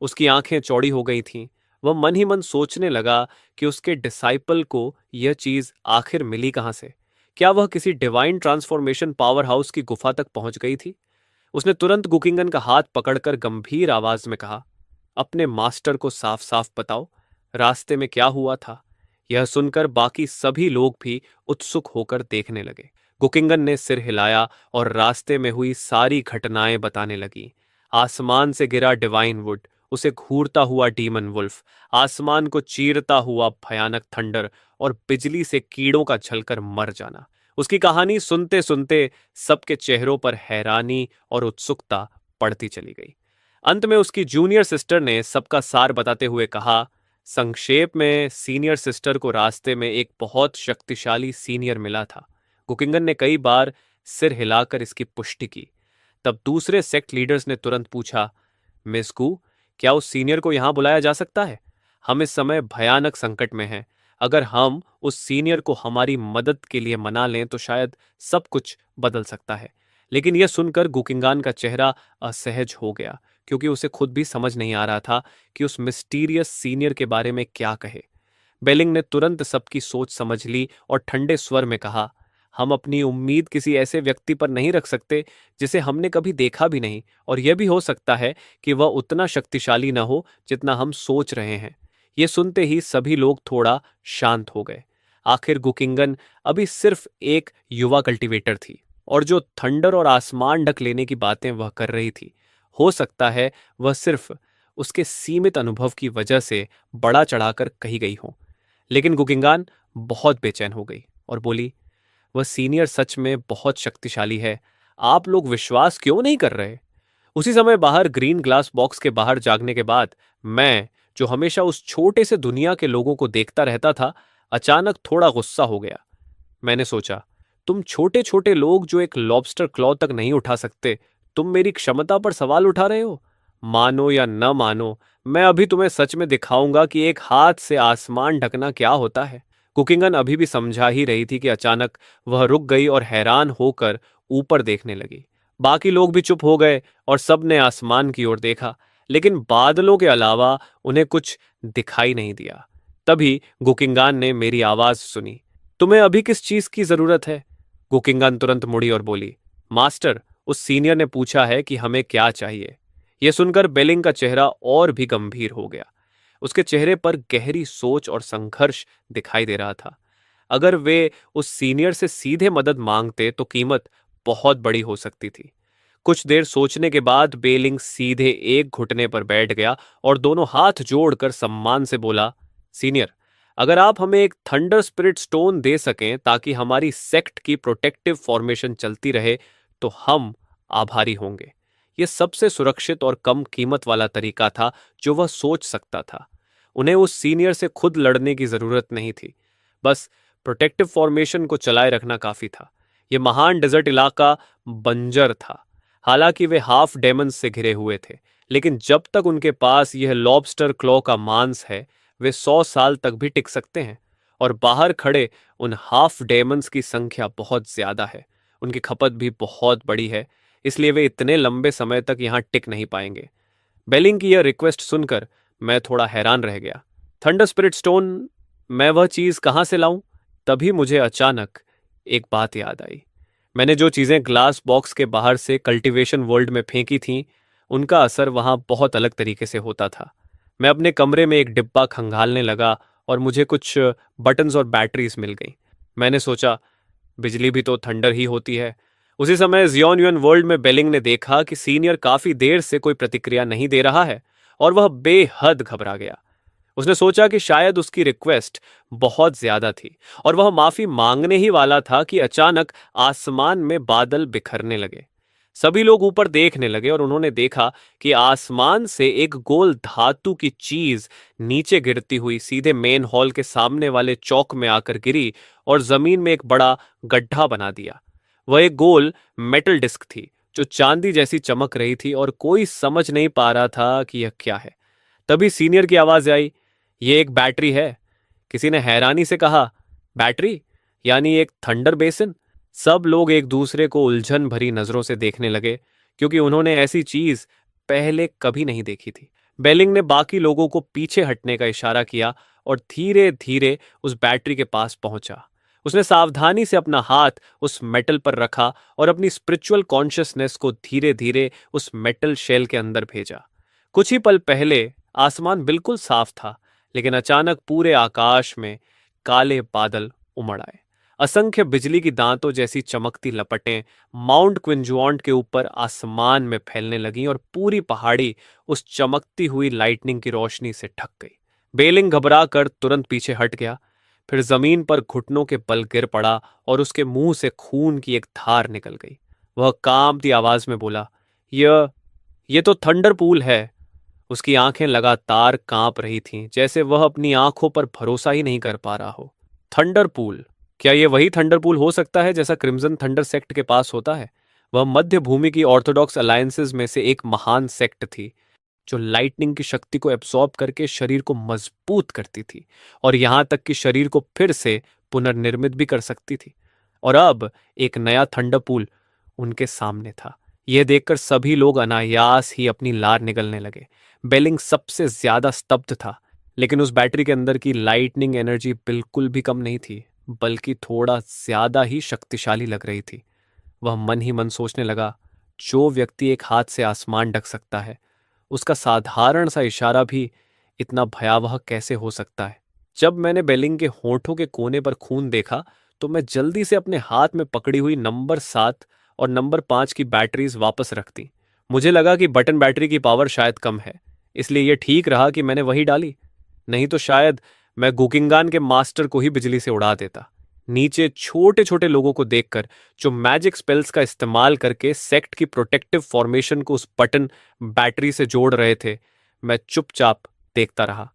उसकी आंखें चौड़ी हो गई थीं। वह मन ही मन सोचने लगा कि उसके डिसाइपल को यह चीज आखिर मिली कहां से? क्या वह किसी डिवाइन ट्रांसफॉर्मेशन पावर हाउस की गुफा तक पहुंच गई थी? उसने तुरंत गुकिंगन का हाथ पकड़कर गंभीर आवाज में कहा, अपने मास्टर को साफ साफ बताओ, रास्ते में क्या हुआ था? यह सुनकर बाकी सभी लोग भी उत्सुक होकर देखने लगे। गुकिंगन ने सिर हिलाया और रास्ते में हुई सारी घटनाएं बताने लगी। आसमान से गिरा डिवाइन वुड, उसे घूरता हुआ डीमन वुल्फ, आसमान को चीरता हुआ भयानक थंडर और बिजली से कीड़ों का झलकर मर जाना। उसकी कहानी सुनते सुनते सबके चेहरों पर हैरानी और उत्सुकता पड़ती चली गई। अंत में उसकी जूनियर सिस्टर ने सबका सार बताते हुए कहा, संक्षेप में सीनियर सिस्टर को रास्ते में एक बहुत शक्तिशाली सीनियर मिला था। गुकिंगन ने कई बार सिर हिलाकर इसकी पुष्टि की। तब दूसरे सेक्ट लीडर्स ने तुरंत पूछा, मिस कू, क्या उस सीनियर को यहां बुलाया जा सकता है? हम इस समय भयानक संकट में हैं। अगर हम उस सीनियर को हमारी मदद के लिए मना लें तो शायद सब कुछ बदल सकता है। लेकिन यह सुनकर गुकिंगान का चेहरा असहज हो गया, क्योंकि उसे खुद भी समझ नहीं आ रहा था कि उस मिस्टीरियस सीनियर के बारे में क्या कहे। बेलिंग ने तुरंत सबकी सोच समझ ली और ठंडे स्वर में कहा, हम अपनी उम्मीद किसी ऐसे व्यक्ति पर नहीं रख सकते जिसे हमने कभी देखा भी नहीं, और यह भी हो सकता है कि वह उतना शक्तिशाली न हो जितना हम सोच रहे हैं। ये सुनते ही सभी लोग थोड़ा शांत हो गए। आखिर गुकिंगन अभी सिर्फ एक युवा कल्टीवेटर थी, और जो थंडर और आसमान ढक लेने की बातें वह कर रही थी, हो सकता है वह सिर्फ उसके सीमित अनुभव की वजह से बड़ा चढ़ाकर कही गई हो। लेकिन गुकिंगान बहुत बेचैन हो गई और बोली, वह सीनियर सच में बहुत शक्तिशाली है। आप लोग विश्वास क्यों नहीं कर रहे? उसी समय बाहर ग्रीन ग्लास बॉक्स के बाहर जागने के बाद मैं, जो हमेशा उस छोटे से दुनिया के लोगों को देखता रहता था, अचानक थोड़ा गुस्सा हो गया। मैंने सोचा, तुम छोटे छोटे लोग जो एक लॉबस्टर क्लॉ तक नहीं उठा सकते, तुम मेरी क्षमता पर सवाल उठा रहे हो? मानो या न मानो, मैं अभी तुम्हें सच में दिखाऊंगा कि एक हाथ से आसमान ढकना क्या होता है। कुकिंगन अभी भी समझा ही रही थी कि अचानक वह रुक गई और हैरान होकर ऊपर देखने लगी। बाकी लोग भी चुप हो गए और सबने आसमान की ओर देखा, लेकिन बादलों के अलावा उन्हें कुछ दिखाई नहीं दिया। तभी गुकिंगान ने मेरी आवाज सुनी। तुम्हें अभी किस चीज की जरूरत है? गुकिंगान तुरंत मुड़ी और बोली, मास्टर, उस सीनियर ने पूछा है कि हमें क्या चाहिए। यह सुनकर बेलिंग का चेहरा और भी गंभीर हो गया। उसके चेहरे पर गहरी सोच और संघर्ष दिखाई दे रहा था। अगर वे उस सीनियर से सीधे मदद मांगते तो कीमत बहुत बड़ी हो सकती थी। कुछ देर सोचने के बाद बेलिंग सीधे एक घुटने पर बैठ गया और दोनों हाथ जोड़कर सम्मान से बोला, सीनियर, अगर आप हमें एक थंडर स्पिरिट स्टोन दे सकें ताकि हमारी सेक्ट की प्रोटेक्टिव फॉर्मेशन चलती रहे, तो हम आभारी होंगे। यह सबसे सुरक्षित और कम कीमत वाला तरीका था जो वह सोच सकता था। उन्हें उस सीनियर से खुद लड़ने की जरूरत नहीं थी। बस प्रोटेक्टिव फॉर्मेशन को चलाए रखना काफी था। यह महान डेजर्ट इलाका बंजर था। हालांकि वे हाफ डेमन्स से घिरे हुए थे, लेकिन जब तक उनके पास यह लॉबस्टर क्लॉ का मांस है, वे 100 साल तक भी टिक सकते हैं। और बाहर खड़े उन हाफ डेमन्स की संख्या बहुत ज्यादा है। उनकी खपत भी बहुत बड़ी है, इसलिए वे इतने लंबे समय तक यहां टिक नहीं पाएंगे। बेलिंग की यह रिक्वेस्ट सुनकर मैं थोड़ा हैरान रह गया। थंडर स्पिरिट स्टोन, मैं वह चीज कहां से लाऊं? तभी मुझे अचानक एक बात याद आई। मैंने जो चीजें ग्लास बॉक्स के बाहर से कल्टीवेशन वर्ल्ड में फेंकी थीं, उनका असर वहां बहुत अलग तरीके से होता था। मैं अपने कमरे में एक डिब्बा खंगालने लगा और मुझे कुछ बटन्स और बैटरीज मिल गई। मैंने सोचा, बिजली भी तो थंडर ही होती है। उसी समय जियोन युन वर्ल्ड में बेलिंग ने देखा कि सीनियर काफी देर से कोई प्रतिक्रिया नहीं दे रहा है और वह बेहद घबरा गया। उसने सोचा कि शायद उसकी रिक्वेस्ट बहुत ज्यादा थी और वह माफी मांगने ही वाला था कि अचानक आसमान में बादल बिखरने लगे। सभी लोग ऊपर देखने लगे और उन्होंने देखा कि आसमान से एक गोल धातु की चीज नीचे गिरती हुई सीधे मेन हॉल के सामने वाले चौक में आकर गिरी और जमीन में एक बड़ा गड्ढा बना दिया। वह एक गोल मेटल डिस्क थी जो चांदी जैसी चमक रही थी और कोई समझ नहीं पा रहा था कि यह क्या है। तभी सीनियर की आवाज आई, ये एक बैटरी है। किसी ने हैरानी से कहा, बैटरी? यानी एक थंडर बेसिन? सब लोग एक दूसरे को उलझन भरी नजरों से देखने लगे, क्योंकि उन्होंने ऐसी चीज पहले कभी नहीं देखी थी। बेलिंग ने बाकी लोगों को पीछे हटने का इशारा किया और धीरे धीरे उस बैटरी के पास पहुंचा। उसने सावधानी से अपना हाथ उस मेटल पर रखा और अपनी स्पिरिचुअल कॉन्शियसनेस को धीरे धीरे उस मेटल शेल के अंदर भेजा। कुछ ही पल पहले आसमान बिल्कुल साफ था, लेकिन अचानक पूरे आकाश में काले बादल उमड़ आए। असंख्य बिजली की दांतों जैसी चमकती लपटें माउंट क्विंजुआंट के ऊपर आसमान में फैलने लगीं और पूरी पहाड़ी उस चमकती हुई लाइटनिंग की रोशनी से ढक गई। बेलिंग घबरा कर तुरंत पीछे हट गया, फिर जमीन पर घुटनों के बल गिर पड़ा और उसके मुंह से खून की एक धार निकल गई। वह कांपती आवाज में बोला, यह तो थंडर पूल है। उसकी आंखें लगातार कांप रही थीं, जैसे वह अपनी आंखों पर भरोसा ही नहीं कर पा रहा हो। Thunder pool? क्या यह वही थंडर पूल हो सकता है जैसा क्रिम्सन थंडर सेक्ट के पास होता है? वह मध्य भूमि की ऑर्थोडॉक्स अलायंसेज में से एक महान सेक्ट थी, जो लाइटनिंग की शक्ति को एब्सॉर्ब करके शरीर को मजबूत करती थी और यहां तक कि शरीर को फिर से पुनर्निर्मित भी कर सकती थी। और अब एक नया थंडर पूल उनके सामने था। यह देखकर सभी लोग अनायास ही अपनी लार निगलने लगे। बेलिंग सबसे ज्यादा स्तब्ध था, लेकिन उस बैटरी के अंदर की लाइटनिंग एनर्जी बिल्कुल भी कम नहीं थी, बल्कि थोड़ा ज्यादा ही शक्तिशाली लग रही थी। वह मन ही मन सोचने लगा, जो व्यक्ति एक हाथ से आसमान ढक सकता है, उसका साधारण सा इशारा भी इतना भयावह कैसे हो सकता है? जब मैंने बेलिंग के होठों के कोने पर खून देखा, तो मैं जल्दी से अपने हाथ में पकड़ी हुई नंबर 7 और नंबर 5 की बैटरीज वापस रख दी। मुझे लगा कि बटन बैटरी की पावर शायद कम है, इसलिए यह ठीक रहा कि मैंने वही डाली। नहीं तो शायद मैं गुकिंगान के मास्टर को ही बिजली से उड़ा देता। नीचे छोटे छोटे लोगों को देखकर, जो मैजिक स्पेल्स का इस्तेमाल करके सेक्ट की प्रोटेक्टिव फॉर्मेशन को उस बटन बैटरी से जोड़ रहे थे, मैं चुपचाप देखता रहा।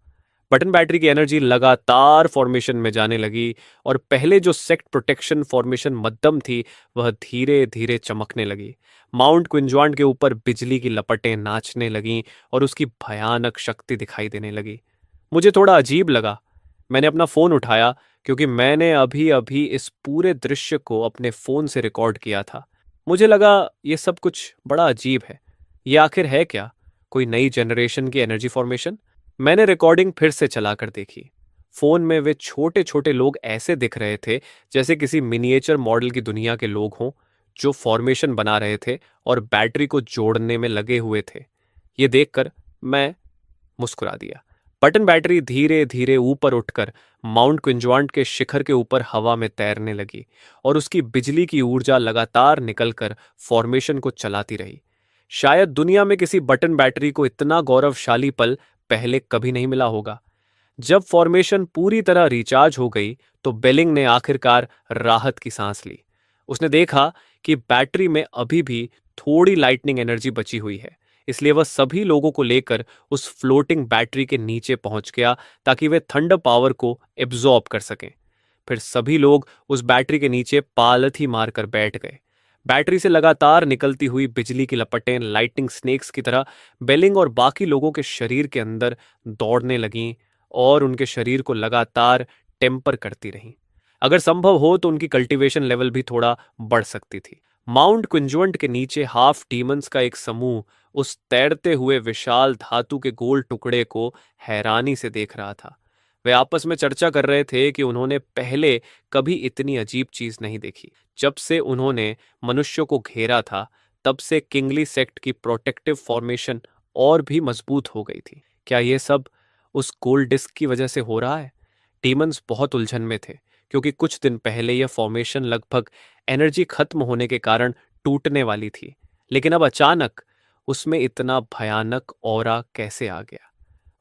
बटन बैटरी की एनर्जी लगातार फॉर्मेशन में जाने लगी और पहले जो सेक्ट प्रोटेक्शन फॉर्मेशन मध्यम थी वह धीरे धीरे चमकने लगी। माउंट क्विंजवांड के ऊपर बिजली की लपटें नाचने लगीं और उसकी भयानक शक्ति दिखाई देने लगी। मुझे थोड़ा अजीब लगा। मैंने अपना फोन उठाया क्योंकि मैंने अभी अभी इस पूरे दृश्य को अपने फोन से रिकॉर्ड किया था। मुझे लगा ये सब कुछ बड़ा अजीब है। ये आखिर है क्या? कोई नई जनरेशन की एनर्जी फॉर्मेशन? मैंने रिकॉर्डिंग फिर से चलाकर देखी। फोन में वे छोटे छोटे लोग ऐसे दिख रहे थे जैसे किसी मिनिएचर मॉडल की दुनिया के लोग हों जो फॉर्मेशन बना रहे थे और बैटरी को जोड़ने में लगे हुए थे। ये देखकर मैं मुस्कुरा दिया। बटन बैटरी धीरे धीरे ऊपर उठकर माउंट क्विंजवांड के शिखर के ऊपर हवा में तैरने लगी और उसकी बिजली की ऊर्जा लगातार निकलकर फॉर्मेशन को चलाती रही। शायद दुनिया में किसी बटन बैटरी को इतना गौरवशाली पल पहले कभी नहीं मिला होगा। जब फॉर्मेशन पूरी तरह रिचार्ज हो गई तो बेलिंग ने आखिरकार राहत की सांस ली। उसने देखा कि बैटरी में अभी भी थोड़ी लाइटनिंग एनर्जी बची हुई है, इसलिए वह सभी लोगों को लेकर उस फ्लोटिंग बैटरी के नीचे पहुंच गया ताकि वे थंडर पावर को एब्जॉर्ब कर सकें। फिर सभी लोग उस बैटरी के नीचे पालथी मारकर बैठ गए। बैटरी से लगातार निकलती हुई बिजली की लपटें लाइटिंग स्नेक्स की तरह बेलिंग और बाकी लोगों के शरीर के अंदर दौड़ने लगीं और उनके शरीर को लगातार टेम्पर करती रहीं। अगर संभव हो तो उनकी कल्टीवेशन लेवल भी थोड़ा बढ़ सकती थी। माउंट क्विंजवंट के नीचे हाफ डीमंस का एक समूह उस तैरते हुए विशाल धातु के गोल टुकड़े को हैरानी से देख रहा था। वे आपस में चर्चा कर रहे थे कि उन्होंने पहले कभी इतनी अजीब चीज नहीं देखी। जब से उन्होंने मनुष्यों को घेरा था तब से किंगली सेक्ट की प्रोटेक्टिव फॉर्मेशन और भी मजबूत हो गई थी। क्या ये सब उस गोल्ड डिस्क की वजह से हो रहा है? डीमंस बहुत उलझन में थे क्योंकि कुछ दिन पहले यह फॉर्मेशन लगभग एनर्जी खत्म होने के कारण टूटने वाली थी, लेकिन अब अचानक उसमें इतना भयानक ऑरा कैसे आ गया?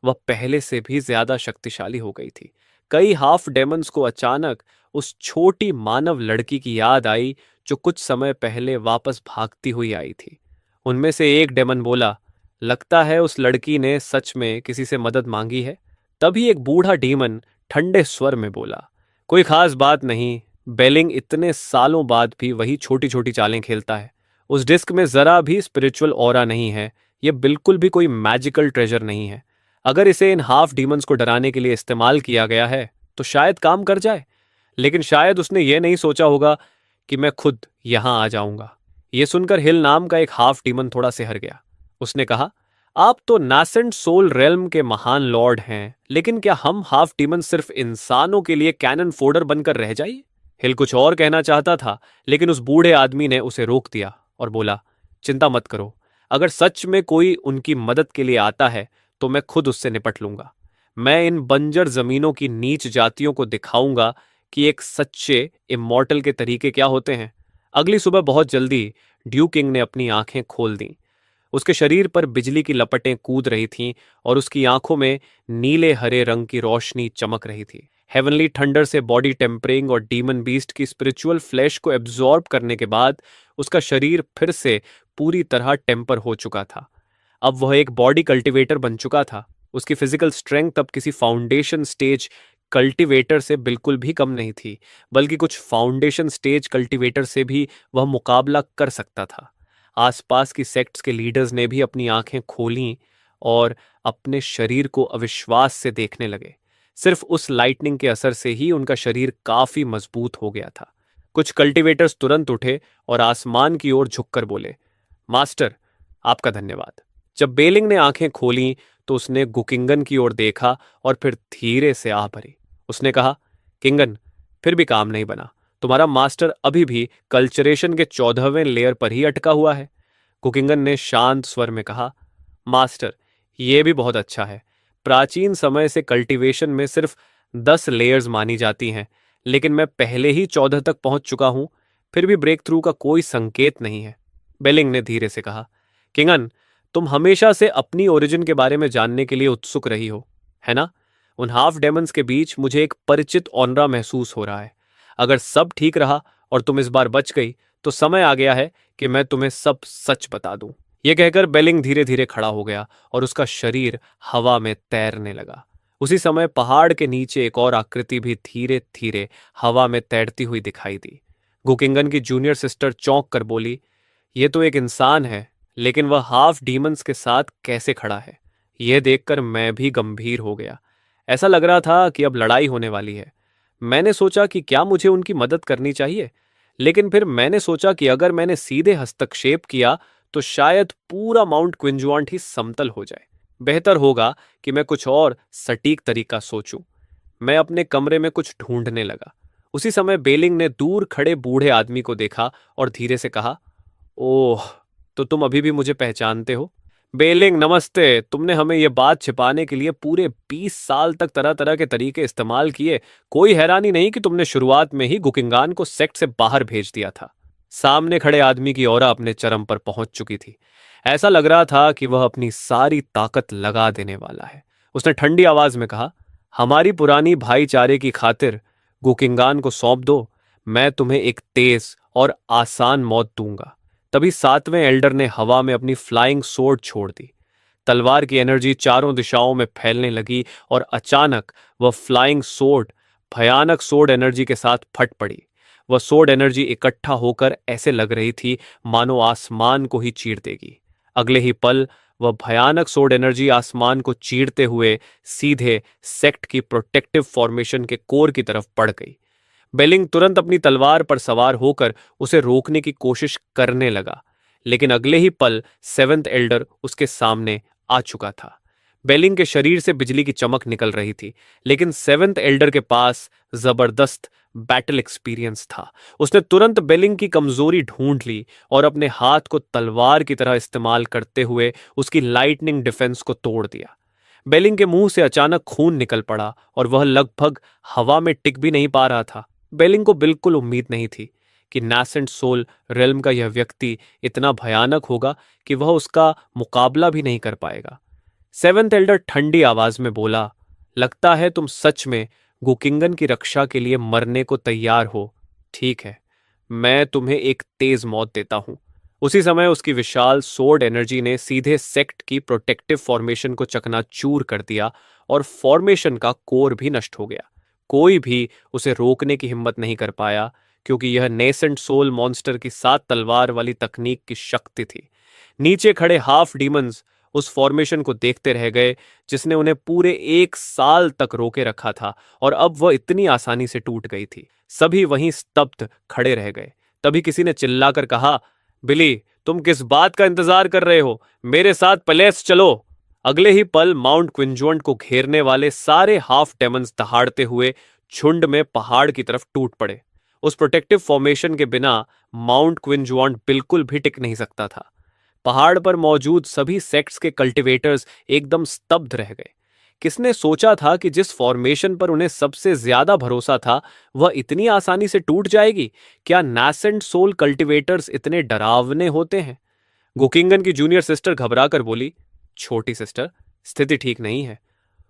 वह पहले से भी ज्यादा शक्तिशाली हो गई थी। कई हाफ डेमंस को अचानक उस छोटी मानव लड़की की याद आई जो कुछ समय पहले वापस भागती हुई आई थी। उनमें से एक डेमन बोला, लगता है उस लड़की ने सच में किसी से मदद मांगी है। तभी एक बूढ़ा डीमन ठंडे स्वर में बोला, कोई खास बात नहीं, बेलिंग इतने सालों बाद भी वही छोटी छोटी चालें खेलता है। उस डिस्क में जरा भी स्पिरिचुअल ऑरा नहीं है। यह बिल्कुल भी कोई मैजिकल ट्रेजर नहीं है। अगर इसे इन हाफ डीमंस को डराने के लिए इस्तेमाल किया गया है तो शायद काम कर जाए, लेकिन शायद उसने ये नहीं सोचा होगा कि मैं खुद यहां आ जाऊंगा। यह सुनकर हिल नाम का एक हाफ डीमन थोड़ा सिहर गया। उसने कहा, आप तो नासेंट सोल रेल्म के महान लॉर्ड हैं, लेकिन क्या हम हाफ डीमन सिर्फ इंसानों के लिए कैनन फोडर बनकर रह जाइए? हिल कुछ और कहना चाहता था, लेकिन उस बूढ़े आदमी ने उसे रोक दिया और बोला, चिंता मत करो, अगर सच में कोई उनकी मदद के लिए आता है तो मैं खुद उससे निपट लूंगा। मैं इन बंजर जमीनों की नीच जातियों को दिखाऊंगा कि एक सच्चे इमॉर्टल के तरीके क्या होते हैं। अगली सुबह बहुत जल्दी ड्यू किंग ने अपनी आंखें खोल दी। उसके शरीर पर बिजली की लपटें कूद रही थीं और उसकी आंखों में नीले हरे रंग की रोशनी चमक रही थी। हेवनली थंडर से बॉडी टेम्परिंग और डीमन बीस्ट की स्पिरिचुअल फ्लैश को एब्जॉर्ब करने के बाद उसका शरीर फिर से पूरी तरह टेम्पर हो चुका था। अब वह एक बॉडी कल्टिवेटर बन चुका था। उसकी फिजिकल स्ट्रेंथ अब किसी फाउंडेशन स्टेज कल्टिवेटर से बिल्कुल भी कम नहीं थी, बल्कि कुछ फाउंडेशन स्टेज कल्टिवेटर से भी वह मुकाबला कर सकता था। आसपास की सेक्ट्स के लीडर्स ने भी अपनी आंखें खोलीं और अपने शरीर को अविश्वास से देखने लगे। सिर्फ उस लाइटनिंग के असर से ही उनका शरीर काफी मजबूत हो गया था। कुछ कल्टिवेटर्स तुरंत उठे और आसमान की ओर झुककर बोले, मास्टर, आपका धन्यवाद। जब बेलिंग ने आंखें खोलीं तो उसने गुकिंगन की ओर देखा और फिर धीरे से आह भरी। उसने कहा, किंगन, फिर भी काम नहीं बना। तुम्हारा मास्टर अभी भी कल्चरेशन के 14वें लेयर पर ही अटका हुआ है। कुकिंगन ने शांत स्वर में कहा, मास्टर, यह भी बहुत अच्छा है। प्राचीन समय से कल्टीवेशन में सिर्फ 10 लेयर्स मानी जाती हैं, लेकिन मैं पहले ही 14 तक पहुंच चुका हूं, फिर भी ब्रेक थ्रू का कोई संकेत नहीं है। बेलिंग ने धीरे से कहा, किंगन, तुम हमेशा से अपनी ओरिजिन के बारे में जानने के लिए उत्सुक रही हो, है ना? उन हाफ डेमंस के बीच मुझे एक परिचित ऑनरा महसूस हो रहा है। अगर सब ठीक रहा और तुम इस बार बच गई तो समय आ गया है कि मैं तुम्हें सब सच बता दूं। यह कहकर बेलिंग धीरे धीरे खड़ा हो गया और उसका शरीर हवा में तैरने लगा। उसी समय पहाड़ के नीचे एक और आकृति भी धीरे धीरे हवा में तैरती हुई दिखाई दी। गुकिंगन की जूनियर सिस्टर चौंक कर बोली, यह तो एक इंसान है, लेकिन वह हाफ डीमंस के साथ कैसे खड़ा है? यह देखकर मैं भी गंभीर हो गया। ऐसा लग रहा था कि अब लड़ाई होने वाली है। मैंने सोचा कि क्या मुझे उनकी मदद करनी चाहिए, लेकिन फिर मैंने सोचा कि अगर मैंने सीधे हस्तक्षेप किया तो शायद पूरा माउंट क्विंजुआंट ही समतल हो जाए। बेहतर होगा कि मैं कुछ और सटीक तरीका सोचूं। मैं अपने कमरे में कुछ ढूंढने लगा। उसी समय बेलिंग ने दूर खड़े बूढ़े आदमी को देखा और धीरे से कहा, ओह, तो तुम अभी भी मुझे पहचानते हो? बेलिंग नमस्ते। तुमने हमें यह बात छिपाने के लिए पूरे 20 साल तक तरह तरह के तरीके इस्तेमाल किए। कोई हैरानी नहीं कि तुमने शुरुआत में ही गुकिंगान को सेक्ट से बाहर भेज दिया था। सामने खड़े आदमी की ऑरा अपने चरम पर पहुंच चुकी थी। ऐसा लग रहा था कि वह अपनी सारी ताकत लगा देने वाला है। उसने ठंडी आवाज में कहा, हमारी पुरानी भाईचारे की खातिर गुकिंगान को सौंप दो। मैं तुम्हें एक तेज और आसान मौत दूंगा। तभी सातवें एल्डर ने हवा में अपनी फ्लाइंग सोर्ड छोड़ दी। तलवार की एनर्जी चारों दिशाओं में फैलने लगी और अचानक वह फ्लाइंग सोर्ड भयानक सोर्ड एनर्जी के साथ फट पड़ी। वह सोर्ड एनर्जी इकट्ठा होकर ऐसे लग रही थी मानो आसमान को ही चीर देगी। अगले ही पल वह भयानक सोर्ड एनर्जी आसमान को चीरते हुए सीधे सेक्ट की प्रोटेक्टिव फॉर्मेशन के कोर की तरफ बढ़ गई। बेलिंग तुरंत अपनी तलवार पर सवार होकर उसे रोकने की कोशिश करने लगा, लेकिन अगले ही पल सेवेंथ एल्डर उसके सामने आ चुका था। बेलिंग के शरीर से बिजली की चमक निकल रही थी, लेकिन सेवेंथ एल्डर के पास जबरदस्त बैटल एक्सपीरियंस था। उसने तुरंत बेलिंग की कमजोरी ढूंढ ली और अपने हाथ को तलवार की तरह इस्तेमाल करते हुए उसकी लाइटनिंग डिफेंस को तोड़ दिया। बेलिंग के मुंह से अचानक खून निकल पड़ा और वह लगभग हवा में टिक भी नहीं पा रहा था। बेलिंग को बिल्कुल उम्मीद नहीं थी कि नासेंट सोल रेल्म का यह व्यक्ति इतना भयानक होगा कि वह उसका मुकाबला भी नहीं कर पाएगा। सेवेंथ एल्डर ठंडी आवाज में बोला, लगता है तुम सच में गुकिंगन की रक्षा के लिए मरने को तैयार हो। ठीक है, मैं तुम्हें एक तेज मौत देता हूं। उसी समय उसकी विशाल सोर्ड एनर्जी ने सीधे सेक्ट की प्रोटेक्टिव फॉर्मेशन को चकनाचूर कर दिया और फॉर्मेशन का कोर भी नष्ट हो गया। कोई भी उसे रोकने की हिम्मत नहीं कर पाया, क्योंकि यह नेसेंट सोल मॉन्स्टर की 7 तलवार वाली तकनीक की शक्ति थी। नीचे खड़े हाफ डीमंस उस फॉर्मेशन को देखते रह गए जिसने उन्हें पूरे 1 साल तक रोके रखा था, और अब वह इतनी आसानी से टूट गई थी। सभी वहीं स्तब्ध खड़े रह गए। तभी किसी ने चिल्लाकर कहा, बिली, तुम किस बात का इंतजार कर रहे हो? मेरे साथ पलेस चलो। अगले ही पल माउंट क्विंजुअंट को घेरने वाले सारे हाफ डेमन्स दहाड़ते हुए झुंड में पहाड़ की तरफ टूट पड़े। उस प्रोटेक्टिव फॉर्मेशन के बिना माउंट क्विंजुअंट बिल्कुल भी टिक नहीं सकता था। पहाड़ पर मौजूद सभी सेक्ट्स के कल्टिवेटर्स एकदम स्तब्ध रह गए। किसने सोचा था कि जिस फॉर्मेशन पर उन्हें सबसे ज्यादा भरोसा था वह इतनी आसानी से टूट जाएगी? क्या नासेंट सोल कल्टिवेटर्स इतने डरावने होते हैं? गुकिंगन की जूनियर सिस्टर घबराकर बोली, छोटी सिस्टर, स्थिति ठीक नहीं है।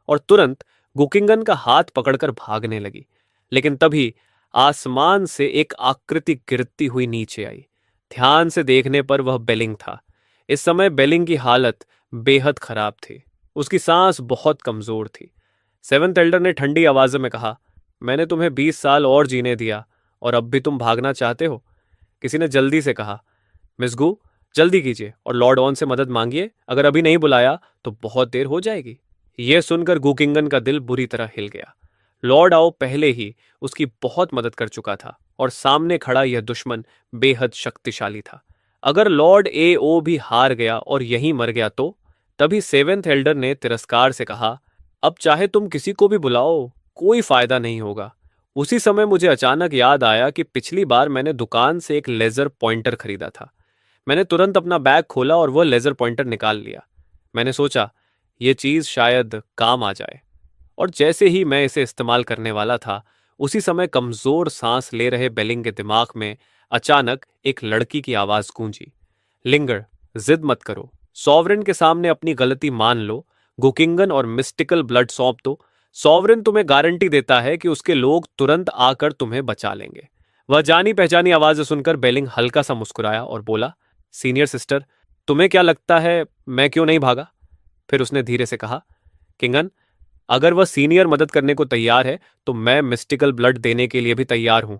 और तुरंत गुकिंगन का हाथ पकड़कर भागने लगी। लेकिन तभी आसमान से एक आकृति गिरती हुई नीचे आई। ध्यान से देखने पर वह बेलिंग था। इस समय बेलिंग की हालत बेहद खराब थी। उसकी सांस बहुत कमजोर थी। सेवेंथ एल्डर ने ठंडी आवाज में कहा, मैंने तुम्हें 20 साल और जीने दिया और अब भी तुम भागना चाहते हो? किसी ने जल्दी से कहा, मिस गू, जल्दी कीजिए और लॉर्ड ऑन से मदद मांगिए। अगर अभी नहीं बुलाया तो बहुत देर हो जाएगी। यह सुनकर गुकिंगन का दिल बुरी तरह हिल गया। लॉर्ड आओ पहले ही उसकी बहुत मदद कर चुका था और सामने खड़ा यह दुश्मन बेहद शक्तिशाली था। अगर लॉर्ड ए ओ भी हार गया और यहीं मर गया तो? तभी सेवेंथ एल्डर ने तिरस्कार से कहा, अब चाहे तुम किसी को भी बुलाओ, कोई फायदा नहीं होगा। उसी समय मुझे अचानक याद आया कि पिछली बार मैंने दुकान से एक लेजर पॉइंटर खरीदा था। मैंने तुरंत अपना बैग खोला और वह लेजर पॉइंटर निकाल लिया। मैंने सोचा यह चीज शायद काम आ जाए, और जैसे ही मैं इसे इस्तेमाल करने वाला था उसी समय कमजोर सांस ले रहे बेलिंग के दिमाग में अचानक एक लड़की की आवाज गूंजी, लिंगर, जिद मत करो, सॉवरेन के सामने अपनी गलती मान लो, गुकिंगन और मिस्टिकल ब्लड सौंप दो। सॉवरेन तुम्हें गारंटी देता है कि उसके लोग तुरंत आकर तुम्हें बचा लेंगे। वह जानी पहचानी आवाज सुनकर बेलिंग हल्का सा मुस्कुराया और बोला, सीनियर सिस्टर, तुम्हें क्या लगता है मैं क्यों नहीं भागा? फिर उसने धीरे से कहा, किंगन, अगर वह सीनियर मदद करने को तैयार है तो मैं मिस्टिकल ब्लड देने के लिए भी तैयार हूं।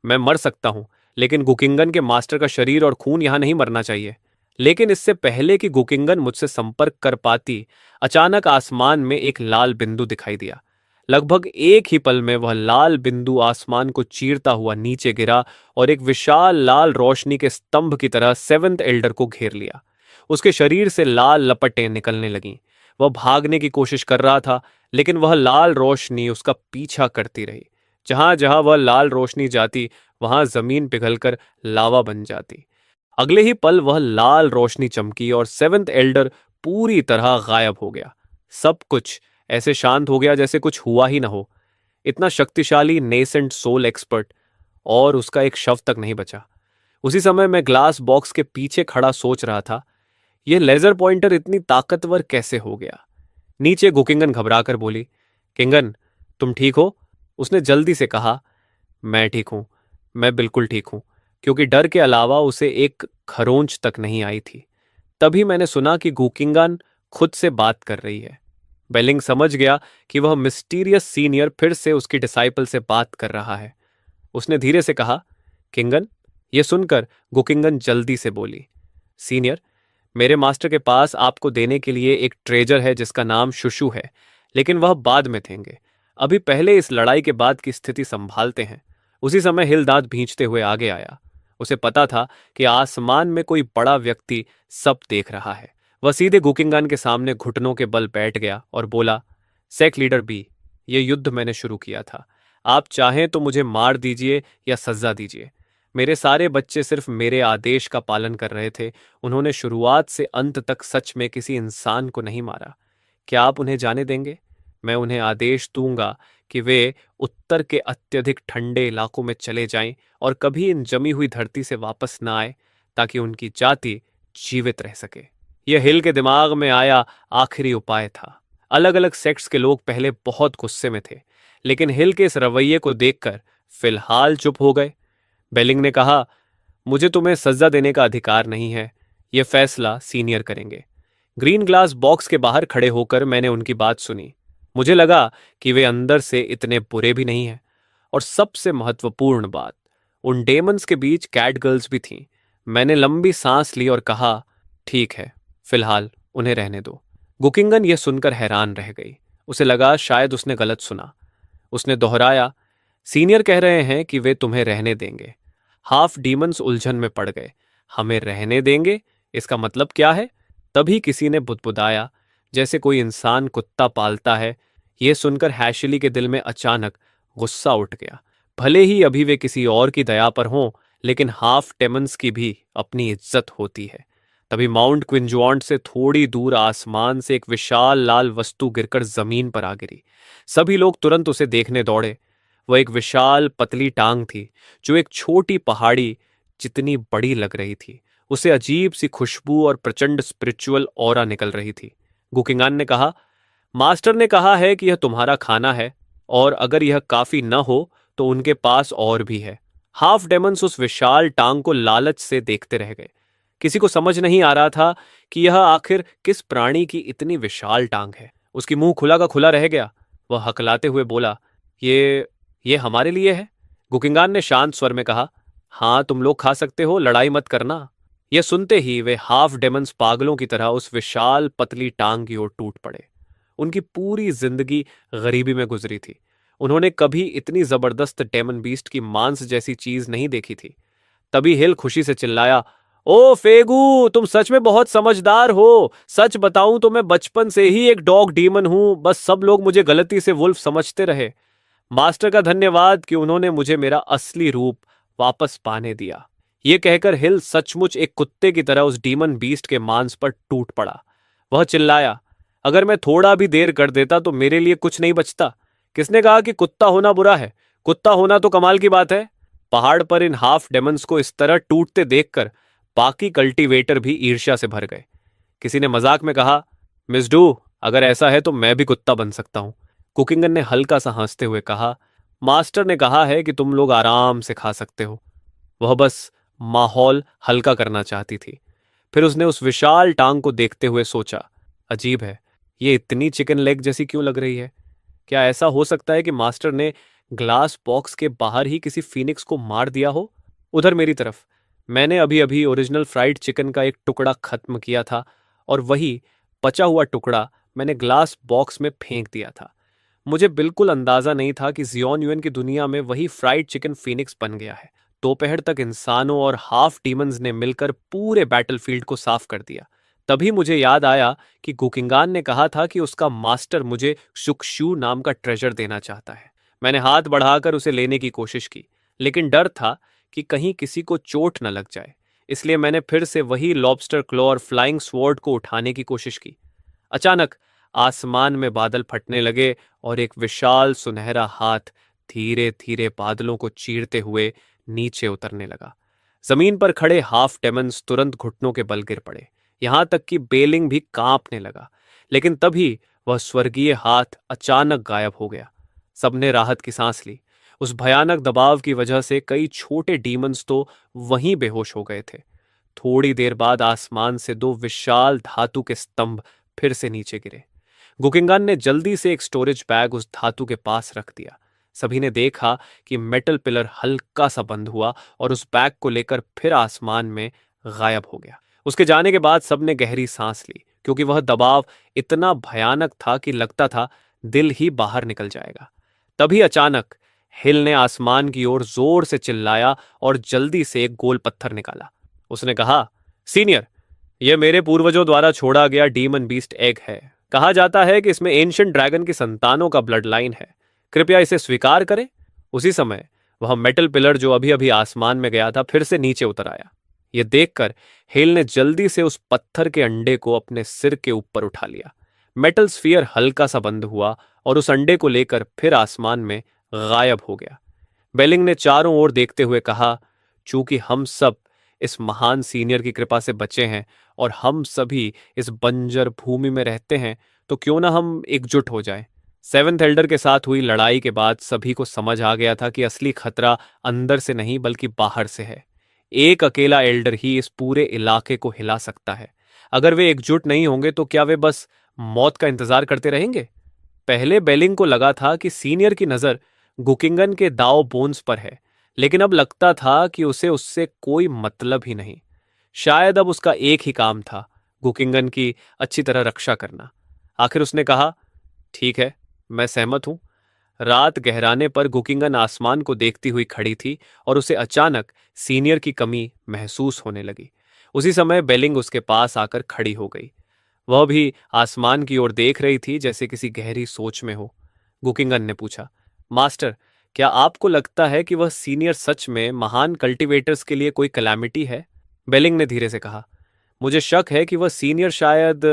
मैं मर सकता हूं, लेकिन गुकिंगन के मास्टर का शरीर और खून यहां नहीं मरना चाहिए। लेकिन इससे पहले कि गुकिंगन मुझसे संपर्क कर पाती, अचानक आसमान में एक लाल बिंदु दिखाई दिया। लगभग एक ही पल में वह लाल बिंदु आसमान को चीरता हुआ नीचे गिरा और एक विशाल लाल रोशनी के स्तंभ की तरह सेवेंथ एल्डर को घेर लिया। उसके शरीर से लाल लपटें निकलने लगीं। वह भागने की कोशिश कर रहा था, लेकिन वह लाल रोशनी उसका पीछा करती रही। जहां जहां वह लाल रोशनी जाती, वहां जमीन पिघलकर लावा बन जाती। अगले ही पल वह लाल रोशनी चमकी और सेवेंथ एल्डर पूरी तरह गायब हो गया। सब कुछ ऐसे शांत हो गया जैसे कुछ हुआ ही ना हो। इतना शक्तिशाली नेसेंट सोल एक्सपर्ट, और उसका एक शव तक नहीं बचा। उसी समय मैं ग्लास बॉक्स के पीछे खड़ा सोच रहा था, यह लेजर पॉइंटर इतनी ताकतवर कैसे हो गया। नीचे गुकिंगन घबराकर बोली, किंगन, तुम ठीक हो? उसने जल्दी से कहा, मैं ठीक हूं, मैं बिल्कुल ठीक हूं, क्योंकि डर के अलावा उसे एक खरोंच तक नहीं आई थी। तभी मैंने सुना कि गुकिंगन खुद से बात कर रही है। बेलिंग समझ गया कि वह मिस्टीरियस सीनियर फिर से उसकी डिसाइपल से बात कर रहा है। उसने धीरे से कहा, किंगन। यह सुनकर गुकिंगन जल्दी से बोली, सीनियर, मेरे मास्टर के पास आपको देने के लिए एक ट्रेजर है जिसका नाम शुशु है, लेकिन वह बाद में देंगे। अभी पहले इस लड़ाई के बाद की स्थिति संभालते हैं। उसी समय हिल दांत भींचते हुए आगे आया। उसे पता था कि आसमान में कोई बड़ा व्यक्ति सब देख रहा है। वह सीधे गुकिंगन के सामने घुटनों के बल बैठ गया और बोला, सेक लीडर बी, ये युद्ध मैंने शुरू किया था। आप चाहें तो मुझे मार दीजिए या सजा दीजिए। मेरे सारे बच्चे सिर्फ मेरे आदेश का पालन कर रहे थे। उन्होंने शुरुआत से अंत तक सच में किसी इंसान को नहीं मारा। क्या आप उन्हें जाने देंगे? मैं उन्हें आदेश दूंगा कि वे उत्तर के अत्यधिक ठंडे इलाकों में चले जाएं और कभी इन जमी हुई धरती से वापस न आए, ताकि उनकी जाति जीवित रह सके। यह हिल के दिमाग में आया आखिरी उपाय था। अलग अलग सेक्ट्स के लोग पहले बहुत गुस्से में थे, लेकिन हिल के इस रवैये को देखकर फिलहाल चुप हो गए। बेलिंग ने कहा, मुझे तुम्हें सजा देने का अधिकार नहीं है। यह फैसला सीनियर करेंगे। ग्रीन ग्लास बॉक्स के बाहर खड़े होकर मैंने उनकी बात सुनी। मुझे लगा कि वे अंदर से इतने बुरे भी नहीं हैं। और सबसे महत्वपूर्ण बात, उन डेमंस के बीच कैट गर्ल्स भी थीं। मैंने लंबी सांस ली और कहा, ठीक है, फिलहाल उन्हें रहने दो। गुकिंगन यह सुनकर हैरान रह गई। उसे लगा शायद उसने गलत सुना। उसने दोहराया, सीनियर कह रहे हैं कि वे तुम्हें रहने देंगे। हाफ डीमंस उलझन में पड़ गए। हमें रहने देंगे? इसका मतलब क्या है? तभी किसी ने बुदबुदाया, जैसे कोई इंसान कुत्ता पालता है। यह सुनकर हैशली के दिल में अचानक गुस्सा उठ गया। भले ही अभी वे किसी और की दया पर हों, लेकिन हाफ डेमंस की भी अपनी इज्जत होती है। तभी माउंट क्विंजॉन्ट से थोड़ी दूर आसमान से एक विशाल लाल वस्तु गिरकर जमीन पर आ गिरी। सभी लोग तुरंत उसे देखने दौड़े। वह एक विशाल पतली टांग थी, जो एक छोटी पहाड़ी जितनी बड़ी लग रही थी। उसे अजीब सी खुशबू और प्रचंड स्पिरिचुअल ऑरा निकल रही थी। गुकिंगान ने कहा, मास्टर ने कहा है कि यह तुम्हारा खाना है, और अगर यह काफी न हो तो उनके पास और भी है। हाफ डेमंस उस विशाल टांग को लालच से देखते रह गए। किसी को समझ नहीं आ रहा था कि यह आखिर किस प्राणी की इतनी विशाल टांग है। उसकी मुंह खुला का खुला रह गया। वह हकलाते हुए बोला, ये हमारे लिए है। गुकिंगान ने शांत स्वर में कहा, हाँ, तुम लोग खा सकते हो, लड़ाई मत करना। यह सुनते ही वे हाफ डेमंस पागलों की तरह उस विशाल पतली टांग की ओर टूट पड़े। उनकी पूरी जिंदगी गरीबी में गुजरी थी। उन्होंने कभी इतनी जबरदस्त डेमन बीस्ट की मांस जैसी चीज नहीं देखी थी। तभी हिल खुशी से चिल्लाया, ओ फेगू, तुम सच में बहुत समझदार हो। सच बताऊं तो मैं बचपन से ही एक डॉग डीमन हूं, बस सब लोग मुझे गलती से वुल्फ समझते रहे। मास्टर का धन्यवाद कि उन्होंने मुझे मेरा असली रूप वापस पाने दिया। यह कहकर हिल सचमुच एक कुत्ते की तरह उस डीमन बीस्ट के मांस पर टूट पड़ा। वह चिल्लाया, अगर मैं थोड़ा भी देर कर देता तो मेरे लिए कुछ नहीं बचता। किसने कहा कि कुत्ता होना बुरा है? कुत्ता होना तो कमाल की बात है। पहाड़ पर इन हाफ डेमंस को इस तरह टूटते देखकर बाकी कल्टीवेटर भी ईर्ष्या से भर गए। किसी ने मजाक में कहा, मिस डू, अगर ऐसा है तो मैं भी कुत्ता बन सकता हूं। कुकिंगन ने हल्का सा हंसते हुए कहा, मास्टर ने कहा है कि तुम लोग आराम से खा सकते हो। वह बस माहौल हल्का करना चाहती थी। फिर उसने उस विशाल टांग को देखते हुए सोचा, अजीब है, ये इतनी चिकन लेग जैसी क्यों लग रही है? क्या ऐसा हो सकता है कि मास्टर ने ग्लास बॉक्स के बाहर ही किसी फीनिक्स को मार दिया हो? उधर मेरी तरफ मैंने अभी अभी ओरिजिनल फ्राइड चिकन का एक टुकड़ा खत्म किया था और वही बचा हुआ टुकड़ा मैंने ग्लास बॉक्स में फेंक दिया था। मुझे बिल्कुल अंदाजा नहीं था कि जियोन यूएन की दुनिया में वही फ्राइड चिकन फीनिक्स बन गया है। दोपहर तक इंसानों और हाफ डीमंस ने मिलकर पूरे बैटलफील्ड को साफ कर दिया। तभी मुझे याद आया कि गुकिंगान ने कहा था कि उसका मास्टर मुझे शुक्शू नाम का ट्रेजर देना चाहता है। मैंने हाथ बढ़ाकर उसे लेने की कोशिश की, लेकिन डर था कि कहीं किसी को चोट न लग जाए। इसलिए मैंने फिर से वही लॉबस्टर क्लॉ और फ्लाइंग स्वॉर्ड को उठाने की कोशिश की। अचानक आसमान में बादल फटने लगे और एक विशाल सुनहरा हाथ धीरे धीरे बादलों को चीरते हुए नीचे उतरने लगा। जमीन पर खड़े हाफ डेमन्स तुरंत घुटनों के बल गिर पड़े, यहां तक कि बेलिंग भी कांपने लगा। लेकिन तभी वह स्वर्गीय हाथ अचानक गायब हो गया। सबने राहत की सांस ली। उस भयानक दबाव की वजह से कई छोटे डीमंस तो वहीं बेहोश हो गए थे। थोड़ी देर बाद आसमान से दो विशाल धातु के स्तंभ फिर से नीचे गिरे। गुकिंगान ने जल्दी से एक स्टोरेज बैग उस धातु के पास रख दिया। सभी ने देखा कि मेटल पिलर हल्का सा बंद हुआ और उस बैग को लेकर फिर आसमान में गायब हो गया। उसके जाने के बाद सबने गहरी सांस ली, क्योंकि वह दबाव इतना भयानक था कि लगता था दिल ही बाहर निकल जाएगा। तभी अचानक हिल ने आसमान की ओर जोर से चिल्लाया और जल्दी से एक गोल पत्थर निकाला। उसने कहा, सीनियर, यह मेरे पूर्वजों द्वारा छोड़ा गया डीमन बीस्ट एग है। कहा जाता है कि इसमें एंशिएंट ड्रैगन की संतानों का ब्लड लाइन है। कृपया इसे स्वीकार करें। उसी समय वह मेटल पिलर जो अभी अभी आसमान में गया था फिर से नीचे उतर आया। यह देखकर हेल ने जल्दी से उस पत्थर के अंडे को अपने सिर के ऊपर उठा लिया। मेटल स्फीयर हल्का सा बंद हुआ और उस अंडे को लेकर फिर आसमान में गायब हो गया। बेलिंग ने चारों ओर देखते हुए कहा, चूंकि हम सब इस महान सीनियर की कृपा से बचे हैं और हम सभी इस बंजर भूमि में रहते हैं, तो क्यों ना हम एकजुट हो जाएं। सेवेंथ एल्डर के साथ हुई लड़ाई के बाद सभी को समझ आ गया था कि असली खतरा अंदर से नहीं बल्कि बाहर से है। एक अकेला एल्डर ही इस पूरे इलाके को हिला सकता है। अगर वे एकजुट नहीं होंगे तो क्या वे बस मौत का इंतजार करते रहेंगे? पहले बेलिंग को लगा था कि सीनियर की नजर गुकिंगन के दाव बोन्स पर है, लेकिन अब लगता था कि उसे उससे कोई मतलब ही नहीं। शायद अब उसका एक ही काम था, गुकिंगन की अच्छी तरह रक्षा करना। आखिर उसने कहा, ठीक है, मैं सहमत हूं। रात गहराने पर गुकिंगन आसमान को देखती हुई खड़ी थी और उसे अचानक सीनियर की कमी महसूस होने लगी। उसी समय बेलिंग उसके पास आकर खड़ी हो गई। वह भी आसमान की ओर देख रही थी, जैसे किसी गहरी सोच में हो। गुकिंगन ने पूछा, मास्टर, क्या आपको लगता है कि वह सीनियर सच में महान कल्टीवेटर्स के लिए कोई कलामिटी है? बेलिंग ने धीरे से कहा, मुझे शक है कि वह सीनियर शायद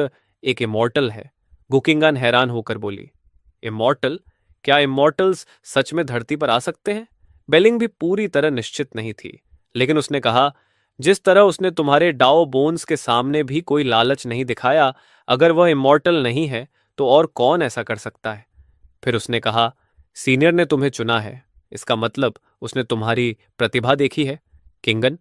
एक इमॉर्टल है। गुकिंगन हैरान होकर बोली, इमॉर्टल? क्या इमॉर्टल्स सच में धरती पर आ सकते हैं? बेलिंग भी पूरी तरह निश्चित नहीं थी, लेकिन उसने कहा, जिस तरह उसने तुम्हारे डाओ बोन्स के सामने भी कोई लालच नहीं दिखाया, अगर वह इमॉर्टल नहीं है तो और कौन ऐसा कर सकता है? फिर उसने कहा, सीनियर ने तुम्हें चुना है, इसका मतलब उसने तुम्हारी प्रतिभा देखी है। किंगन,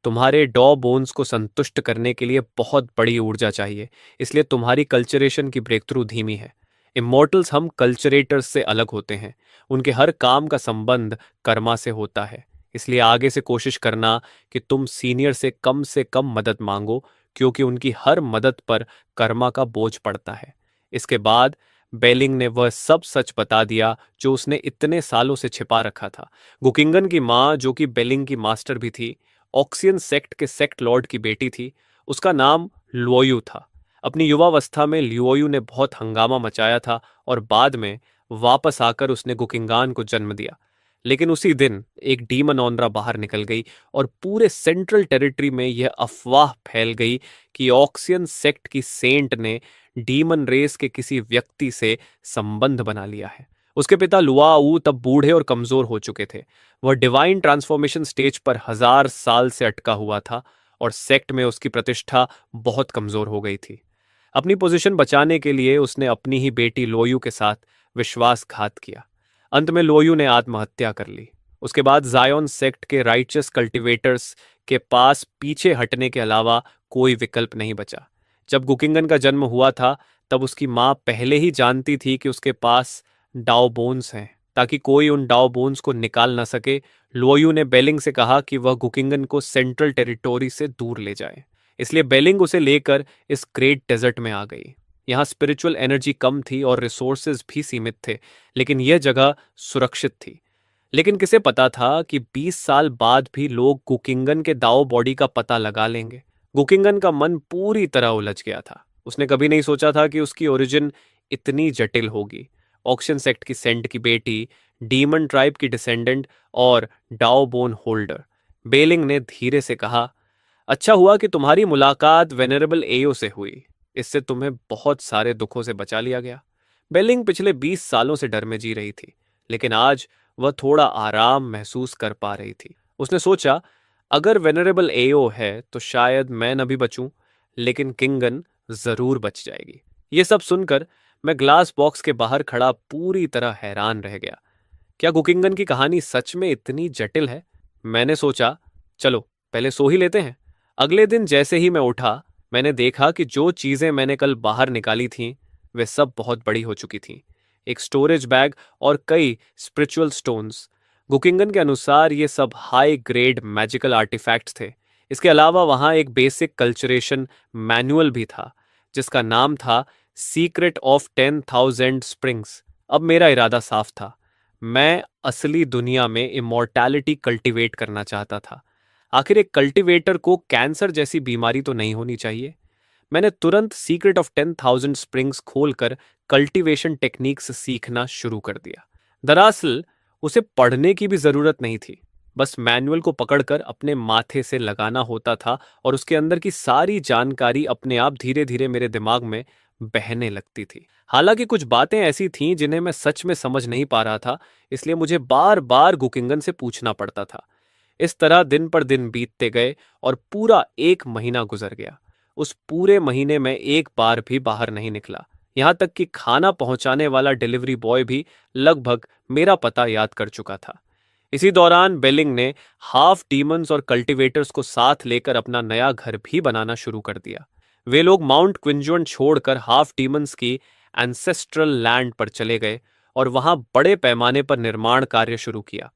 तुम्हारे डॉ बोन्स को संतुष्ट करने के लिए बहुत बड़ी ऊर्जा चाहिए, इसलिए तुम्हारी कल्चरेशन की ब्रेक थ्रू धीमी है। इमॉर्टल्स हम कल्चरेटर्स से अलग होते हैं। उनके हर काम का संबंध कर्मा से होता है। इसलिए आगे से कोशिश करना कि तुम सीनियर से कम मदद मांगो, क्योंकि उनकी हर मदद पर कर्मा का बोझ पड़ता है। इसके बाद बेलिंग ने वह सब सच बता दिया जो उसने इतने सालों से छिपा रखा था। गुकिंगन की माँ, जो कि बेलिंग की मास्टर भी थी, ऑक्सियन सेक्ट के सेक्ट लॉर्ड की बेटी थी। उसका नाम लुओयू था। अपनी युवावस्था में लियोयू ने बहुत हंगामा मचाया था और बाद में वापस आकर उसने गुकिंगान को जन्म दिया। लेकिन उसी दिन एक डीमन ऑनरा बाहर निकल गई और पूरे सेंट्रल टेरिटरी में यह अफवाह फैल गई कि ऑक्सियन सेक्ट की सेंट ने डीमन रेस के किसी व्यक्ति से संबंध बना लिया है। उसके पिता लुआऊ तब बूढ़े और कमजोर हो चुके थे। वह डिवाइन ट्रांसफॉर्मेशन स्टेज पर 1000 साल से अटका हुआ था और सेक्ट में उसकी प्रतिष्ठा बहुत कमजोर हो गई थी। अपनी पोजीशन बचाने के लिए उसने अपनी ही बेटी लोयू के साथ विश्वासघात किया। अंत में लोयू ने आत्महत्या कर ली। उसके बाद जायोन सेक्ट के राइचस कल्टीवेटर्स के पास पीछे हटने के अलावा कोई विकल्प नहीं बचा। जब गुकिंगन का जन्म हुआ था तब उसकी मां पहले ही जानती थी कि उसके पास डाओ बोन्स हैं, ताकि कोई उन डाओ बोन्स को निकाल ना सके। लोयू ने बेलिंग से कहा कि वह गुकिंगन को सेंट्रल टेरिटोरी से दूर ले जाए। इसलिए बेलिंग उसे लेकर इस ग्रेट डेजर्ट में आ गई। यहाँ स्पिरिचुअल एनर्जी कम थी और रिसोर्सेज भी सीमित थे, लेकिन यह जगह सुरक्षित थी। लेकिन किसे पता था कि 20 साल बाद भी लोग गुकिंगन के दाओ बॉडी का पता लगा लेंगे। गुकिंगन का मन पूरी तरह उलझ गया था। उसने कभी नहीं सोचा था कि उसकी ओरिजिन इतनी जटिल होगी। ऑक्शन सेक्ट की सेंट की बेटी, डीमन ट्राइब की डिसेंडेंट और डाओ बोन होल्डर। बेलिंग ने धीरे से कहा, अच्छा हुआ कि तुम्हारी मुलाकात वेनरेबल एयो से हुई। इससे तुम्हें बहुत सारे दुखों से बचा लिया गया। बेलिंग पिछले 20 सालों से डर में जी रही थी, लेकिन आज वह थोड़ा आराम महसूस कर पा रही थी। उसने सोचा, अगर वेनरेबल एओ है तो शायद मैं न भी बचूं, लेकिन किंगन जरूर बच जाएगी। ये सब सुनकर मैं ग्लास बॉक्स के बाहर खड़ा पूरी तरह हैरान रह गया। क्या गुकिंगन की कहानी सच में इतनी जटिल है? मैंने सोचा, चलो पहले सो ही लेते हैं। अगले दिन जैसे ही मैं उठा, मैंने देखा कि जो चीजें मैंने कल बाहर निकाली थीं, वे सब बहुत बड़ी हो चुकी थीं। एक स्टोरेज बैग और कई स्पिरिचुअल स्टोन्स। गुकिंगन के अनुसार ये सब हाई ग्रेड मैजिकल आर्टिफैक्ट्स थे। इसके अलावा वहां एक बेसिक कल्चरेशन मैनुअल भी था, जिसका नाम था सीक्रेट ऑफ 10,000 स्प्रिंग्स। अब मेरा इरादा साफ था। मैं असली दुनिया में इमॉर्टैलिटी कल्टीवेट करना चाहता था। आखिर एक कल्टीवेटर को कैंसर जैसी बीमारी तो नहीं होनी चाहिए। मैंने तुरंत सीक्रेट ऑफ 10,000 स्प्रिंग्स खोलकर कल्टीवेशन टेक्निक्स सीखना शुरू कर दिया। दरअसल उसे पढ़ने की भी जरूरत नहीं थी। बस मैनुअल को पकड़कर अपने माथे से लगाना होता था और उसके अंदर की सारी जानकारी अपने आप धीरे धीरे मेरे दिमाग में बहने लगती थी। हालांकि कुछ बातें ऐसी थीं जिन्हें मैं सच में समझ नहीं पा रहा था, इसलिए मुझे बार बार गुकिंगन से पूछना पड़ता था। इस तरह दिन पर दिन बीतते गए और पूरा 1 महीना गुजर गया। उस पूरे महीने में एक बार भी बाहर नहीं निकला। यहां तक कि खाना पहुंचाने वाला डिलीवरी बॉय भी लगभग मेरा पता याद कर चुका था। इसी दौरान बेलिंग ने हाफ डीमंस और कल्टीवेटर्स को साथ लेकर अपना नया घर भी बनाना शुरू कर दिया। वे लोग माउंट क्विंजोन छोड़कर हाफ डीमंस की एंसेस्ट्रल लैंड पर चले गए और वहां बड़े पैमाने पर निर्माण कार्य शुरू किया।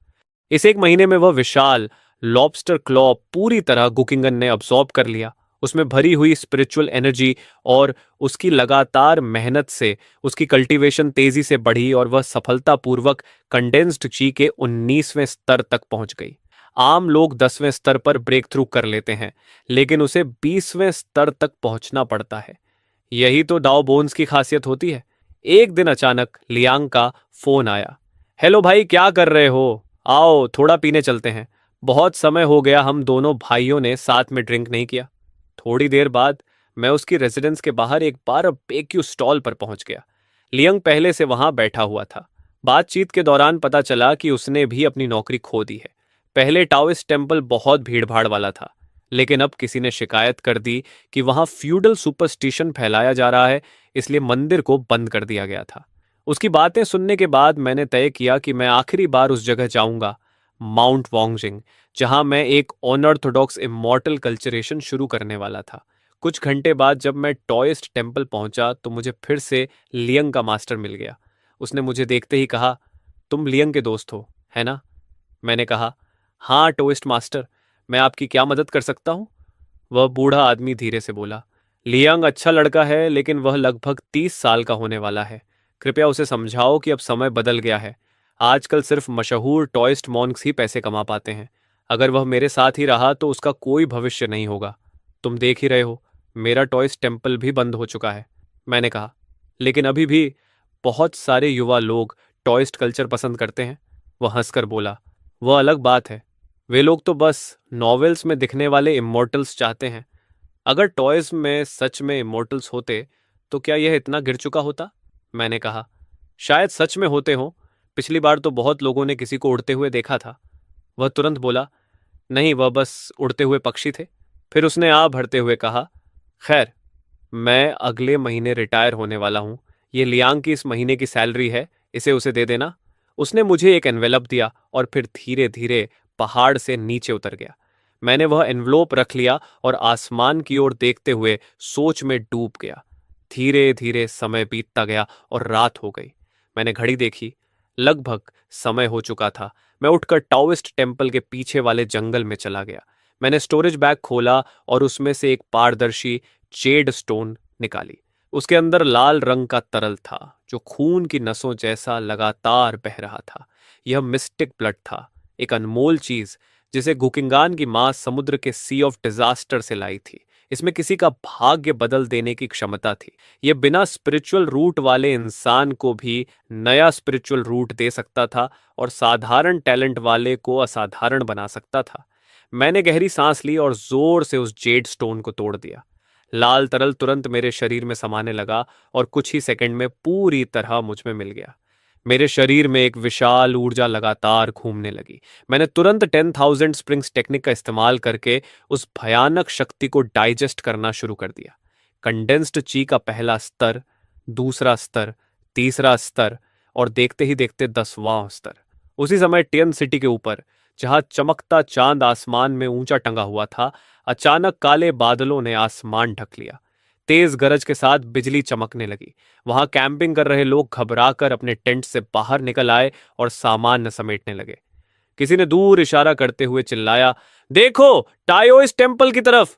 इस 1 महीने में वह विशाल लॉबस्टर क्लॉ पूरी तरह गुकिंगन ने अब्सॉर्ब कर लिया। उसमें भरी हुई स्पिरिचुअल एनर्जी और उसकी लगातार मेहनत से उसकी कल्टीवेशन तेजी से बढ़ी और वह सफलतापूर्वक कंडेंस्ड ची के 19वें स्तर तक पहुंच गई। आम लोग 10वें स्तर पर ब्रेक थ्रू कर लेते हैं, लेकिन उसे 20वें स्तर तक पहुंचना पड़ता है। यही तो डाओ बोन्स की खासियत होती है। एक दिन अचानक लियांग का फोन आया। हेलो भाई, क्या कर रहे हो? आओ थोड़ा पीने चलते हैं। बहुत समय हो गया हम दोनों भाइयों ने साथ में ड्रिंक नहीं किया। थोड़ी देर बाद मैं उसकी रेजिडेंस के बाहर एक बारबेक्यू स्टॉल पर पहुंच गया। लियांग पहले से वहां बैठा हुआ था। बातचीत के दौरान पता चला कि उसने भी अपनी नौकरी खो दी है। पहले टाओइस्ट टेम्पल बहुत भीड़भाड़ वाला था, लेकिन अब किसी ने शिकायत कर दी कि वहां फ्यूडल सुपरस्टिशन फैलाया जा रहा है, इसलिए मंदिर को बंद कर दिया गया था। उसकी बातें सुनने के बाद मैंने तय किया कि मैं आखिरी बार उस जगह जाऊंगा, माउंट वोंगजिंग, जहां मैं एक अनऑर्थोडॉक्स इमॉर्टल कल्चरेशन शुरू करने वाला था। कुछ घंटे बाद जब मैं टॉयस्ट टेम्पल पहुंचा तो मुझे फिर से लियंग का मास्टर मिल गया। उसने मुझे देखते ही कहा, तुम लियंग के दोस्त हो, है ना? मैंने कहा, हाँ टोइस्ट मास्टर, मैं आपकी क्या मदद कर सकता हूँ? वह बूढ़ा आदमी धीरे से बोला, लियांग अच्छा लड़का है, लेकिन वह लगभग 30 साल का होने वाला है। कृपया उसे समझाओ कि अब समय बदल गया है। आजकल सिर्फ मशहूर टॉयस्ट मॉन्क्स ही पैसे कमा पाते हैं। अगर वह मेरे साथ ही रहा तो उसका कोई भविष्य नहीं होगा। तुम देख ही रहे हो, मेरा टॉयस्ट टेम्पल भी बंद हो चुका है। मैंने कहा, लेकिन अभी भी बहुत सारे युवा लोग टॉयस्ट कल्चर पसंद करते हैं। वह हंसकर बोला, वह अलग बात है। वे लोग तो बस नॉवेल्स में दिखने वाले इमोर्टल्स चाहते हैं। अगर टॉयज में सच में इमोर्टल्स होते तो क्या यह इतना गिर चुका होता? मैंने कहा, शायद सच में होते हों। पिछली बार तो बहुत लोगों ने किसी को उड़ते हुए देखा था। वह तुरंत बोला, नहीं, वह बस उड़ते हुए पक्षी थे। फिर उसने आ भरते हुए कहा, खैर, मैं अगले महीने रिटायर होने वाला हूं। ये लियांग की इस महीने की सैलरी है, इसे उसे दे देना। उसने मुझे एक एनवेलप दिया और फिर धीरे धीरे पहाड़ से नीचे उतर गया। मैंने वह एनवलोप रख लिया और आसमान की ओर देखते हुए सोच में डूब गया। धीरे धीरे समय बीतता गया और रात हो गई। मैंने घड़ी देखी। लगभग समय हो चुका था। मैं उठकर टाओइस्ट टेम्पल के पीछे वाले जंगल में चला गया। मैंने स्टोरेज बैग खोला और उसमें से एक पारदर्शी जेड स्टोन निकाली। उसके अंदर लाल रंग का तरल था जो खून की नसों जैसा लगातार बह रहा था। यह मिस्टिक ब्लड था, एक अनमोल चीज जिसे गुकिंगान की मां समुद्र के सी ऑफ डिजास्टर से लाई थी। इसमें किसी का भाग्य बदल देने की क्षमता थी। यह बिना स्पिरिचुअल रूट वाले इंसान को भी नया स्पिरिचुअल रूट दे सकता था और साधारण टैलेंट वाले को असाधारण बना सकता था। मैंने गहरी सांस ली और जोर से उस जेड स्टोन को तोड़ दिया। लाल तरल तुरंत मेरे शरीर में समाने लगा और कुछ ही सेकंड में पूरी तरह मुझ में मिल गया। मेरे शरीर में एक विशाल ऊर्जा लगातार घूमने लगी। मैंने तुरंत 10,000 स्प्रिंग्स टेक्निक का इस्तेमाल करके उस भयानक शक्ति को डाइजेस्ट करना शुरू कर दिया। कंडेंस्ड ची का पहला स्तर, दूसरा स्तर, तीसरा स्तर और देखते ही देखते 10वां स्तर। उसी समय टियन सिटी के ऊपर, जहां चमकता चांद आसमान में ऊंचा टंगा हुआ था, अचानक काले बादलों ने आसमान ढक लिया। तेज गरज के साथ बिजली चमकने लगी। वहां कैंपिंग कर रहे लोग घबराकर अपने टेंट से बाहर निकल आए और सामान समेटने लगे। किसी ने दूर इशारा करते हुए चिल्लाया, देखो, टायोइस टेम्पल की तरफ।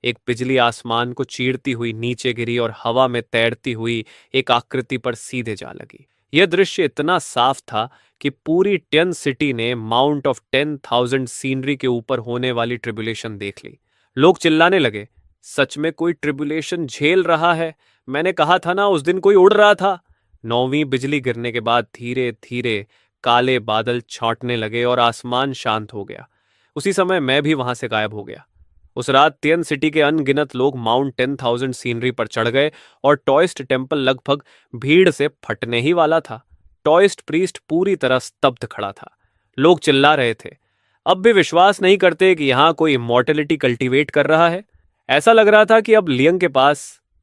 एक बिजली आसमान को चीरती हुई नीचे गिरी और हवा में तैरती हुई एक आकृति पर सीधे जा लगी। यह दृश्य इतना साफ था कि पूरी टेन सिटी ने माउंट ऑफ 10,000 सीनरी के ऊपर होने वाली ट्रिबुलेशन देख ली। लोग चिल्लाने लगे, सच में कोई ट्रिबुलेशन झेल रहा है। मैंने कहा था ना, उस दिन कोई उड़ रहा था। 9वीं बिजली गिरने के बाद धीरे धीरे काले बादल छांटने लगे और आसमान शांत हो गया। उसी समय मैं भी वहां से गायब हो गया। उस रात तियन सिटी के अनगिनत लोग माउंट 10,000 सीनरी पर चढ़ गए और टॉइस्ट टेम्पल लगभग भीड़ से फटने ही वाला था। टॉइस्ट प्रीस्ट पूरी तरह स्तब्ध खड़ा था। लोग चिल्ला रहे थे, अब भी विश्वास नहीं करते कि यहां कोई इमॉर्टलिटी कल्टीवेट कर रहा है। ऐसा लग रहा था कि अब लियंग के पास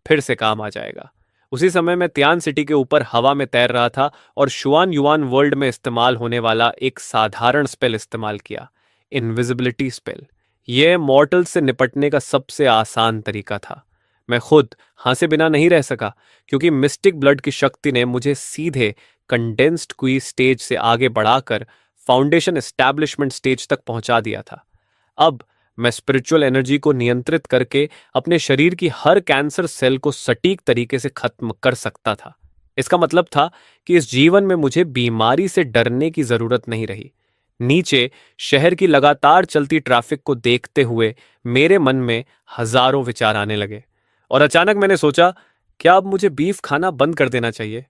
फिर से काम आ जाएगा। उसी समय मैं त्यान सिटी के ऊपर हवा में तैर रहा था और शुआन युआन वर्ल्ड में इस्तेमाल होने वाला एक साधारण स्पेल इस्तेमाल किया, इनविजिबिलिटी स्पेल। यह मॉर्टल से निपटने का सबसे आसान तरीका था। मैं खुद हंसे बिना नहीं रह सका क्योंकि मिस्टिक ब्लड की शक्ति ने मुझे सीधे कंडेंस्ड क्वीज स्टेज से आगे बढ़ाकर फाउंडेशन एस्टैब्लिशमेंट स्टेज तक पहुंचा दिया था। अब मैं स्पिरिचुअल एनर्जी को नियंत्रित करके अपने शरीर की हर कैंसर सेल को सटीक तरीके से खत्म कर सकता था। इसका मतलब था कि इस जीवन में मुझे बीमारी से डरने की जरूरत नहीं रही। नीचे शहर की लगातार चलती ट्रैफिक को देखते हुए मेरे मन में हजारों विचार आने लगे और अचानक मैंने सोचा, क्या अब मुझे बीफ खाना बंद कर देना चाहिए?